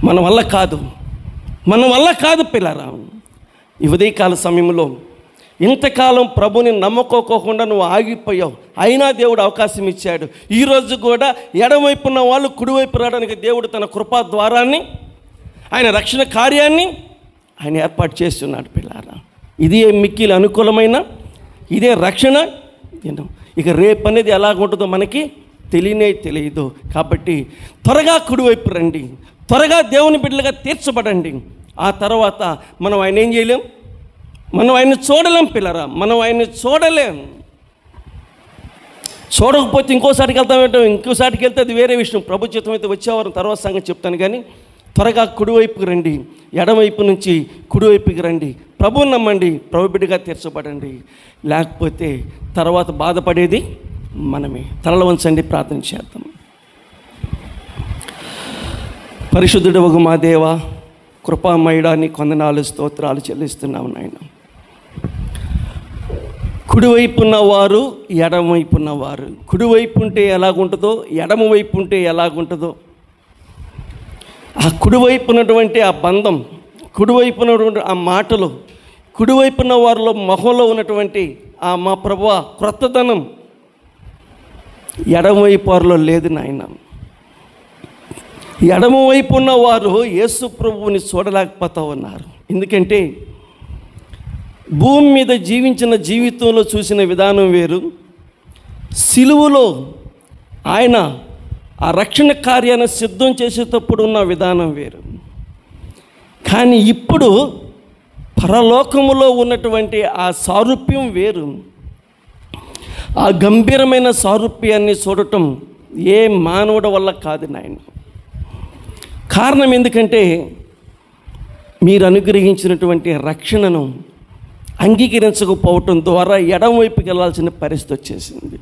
మన వల్ల కాదు పిల్లారా. ఈ ఉదయకాల సమయంలో ఇంతకాలం ప్రభుని నమ్మకోకుండా నువ్వు ఆగిపోయావు, అయినా దేవుడు అవకాశం ఇచ్చాడు. ఈరోజు కూడా ఎడమవైపు ఉన్న వాళ్ళు కుడివైపు రావడానికి దేవుడు తన కృపా ద్వారాన్ని, ఆయన రక్షణ కార్యాన్ని ఆయన ఏర్పాటు చేస్తున్నాడు పిల్లారా. ఇదే మిక్కిలి అనుకూలమైన, ఇదే రక్షణ. ఇక రేపు అనేది ఎలాగుంటుందో మనకి తెలియదు. కాబట్టి త్వరగా కుడివైపు రండి, త్వరగా దేవుని బిడ్డలుగా తీర్చబడండి. ఆ తర్వాత మనం ఆయన ఏం చేయలేం? మనం ఆయన్ని చూడలేం పిల్లరా, మనం ఆయన్ని చూడలేం. చూడకపోతే ఇంకోసారికి వెళ్తామేంటాం, ఇంకోసారికి వెళ్తే అది వేరే విషయం. ప్రభు చిత్తం అయితే వచ్చేవారం తర్వాత సంగతి చెప్తాను. కానీ త్వరగా కుడివైపుకి రండి, ఎడమవైపు నుంచి కుడివైపుకి రండి, ప్రభువుని నమ్మండి, ప్రభు బిడ్డగా తీర్చబడండి. లేకపోతే తర్వాత బాధపడేది మనమే. తలలు వంచండి, ప్రార్థన చేద్దాం. పరిశుద్ధుడవగు మా దేవ, కృపామయుడా, నీ కొందనాలు స్తోత్రాలు చెల్లిస్తున్నాము నాయన. కుడివైపున్న వారు, ఎడమవైపున్న వారు, కుడివైపు ఉంటే ఎలాగుంటుందో, ఎడమవైపు ఉంటే ఎలాగుంటుందో, ఆ కుడివైపు ఉన్నటువంటి ఆ బంధం, కుడివైపు ఉన్నటువంటి ఆ మాటలు, కుడివైపున్న వారిలో మొహంలో ఉన్నటువంటి ఆ మా ప్రభువా క్రొత్తదనం ఎడమవైపు వారిలో లేదు నాయన. ఎడమవైపు ఉన్న వారు యేసు ప్రభువుని చూడలేకపోతూ ఉన్నారు. ఎందుకంటే భూమి మీద జీవించిన జీవితంలో చూసిన విధానం వేరు, సిలువలో ఆయన ఆ రక్షణ కార్యాన్ని సిద్ధం చేసేటప్పుడు ఉన్న విధానం వేరు. కానీ ఇప్పుడు పరలోకములో ఉన్నటువంటి ఆ సారూప్యం వేరు. ఆ గంభీరమైన సారూప్యాన్ని చూడటం ఏ మానవుడి వల్ల కాదు నాయన. కారణం ఎందుకంటే మీరు అనుగ్రహించినటువంటి రక్షణను అంగీకరించకపోవటం ద్వారా ఎడమవైపుకి వెళ్ళాల్సిన పరిస్థితి వచ్చేసింది.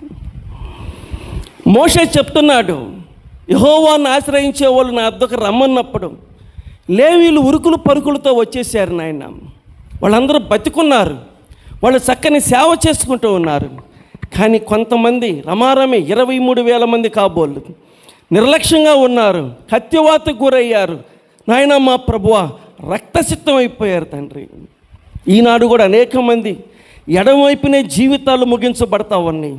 మోషే చెప్తున్నాడు, యెహోవాను ఆశ్రయించే వాళ్ళు నా వద్దకు రమ్మన్నప్పుడు లేవీలు ఉరుకులు పరుకులతో వచ్చేసారు నాయన. వాళ్ళందరూ బతికున్నారు, వాళ్ళు చక్కని సేవ చేసుకుంటూ ఉన్నారు. కానీ కొంతమంది రమారమి 23,000 మంది కాబోళ్ళు నిర్లక్ష్యంగా ఉన్నారు, కత్తివాతకు గురయ్యారు నాయన. మా ప్రభువా రక్తసిద్ధం అయిపోయారు తండ్రి. ఈనాడు కూడా అనేక మంది ఎడమవైపునే జీవితాలు ముగించబడతా ఉన్నాయి.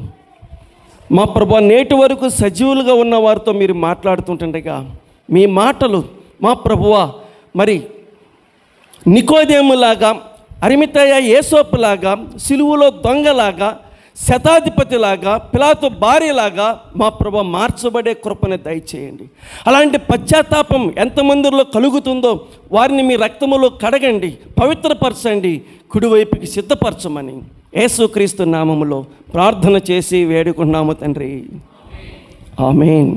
మా ప్రభువా నేటి వరకు సజీవులుగా ఉన్న వారితో మీరు మాట్లాడుతుంటుండగా మీ మాటలు మా ప్రభువా మరి నికోదేములాగా, అరిమితయ యేసోపులాగా, సిలువలో దొంగలాగా, శతాధిపతిలాగా, పిలాతు భార్యలాగా మా ప్రభువా మార్చబడే కృపను దయచేయండి. అలాంటి పశ్చాత్తాపం ఎంతమందిలో కలుగుతుందో వారిని మీ రక్తములో కడగండి, పవిత్రపరచండి, కుడివైపుకి సిద్ధపరచమని యేసుక్రీస్తు నామములో ప్రార్థన చేసి వేడుకున్నాము తండ్రి. ఆమేన్.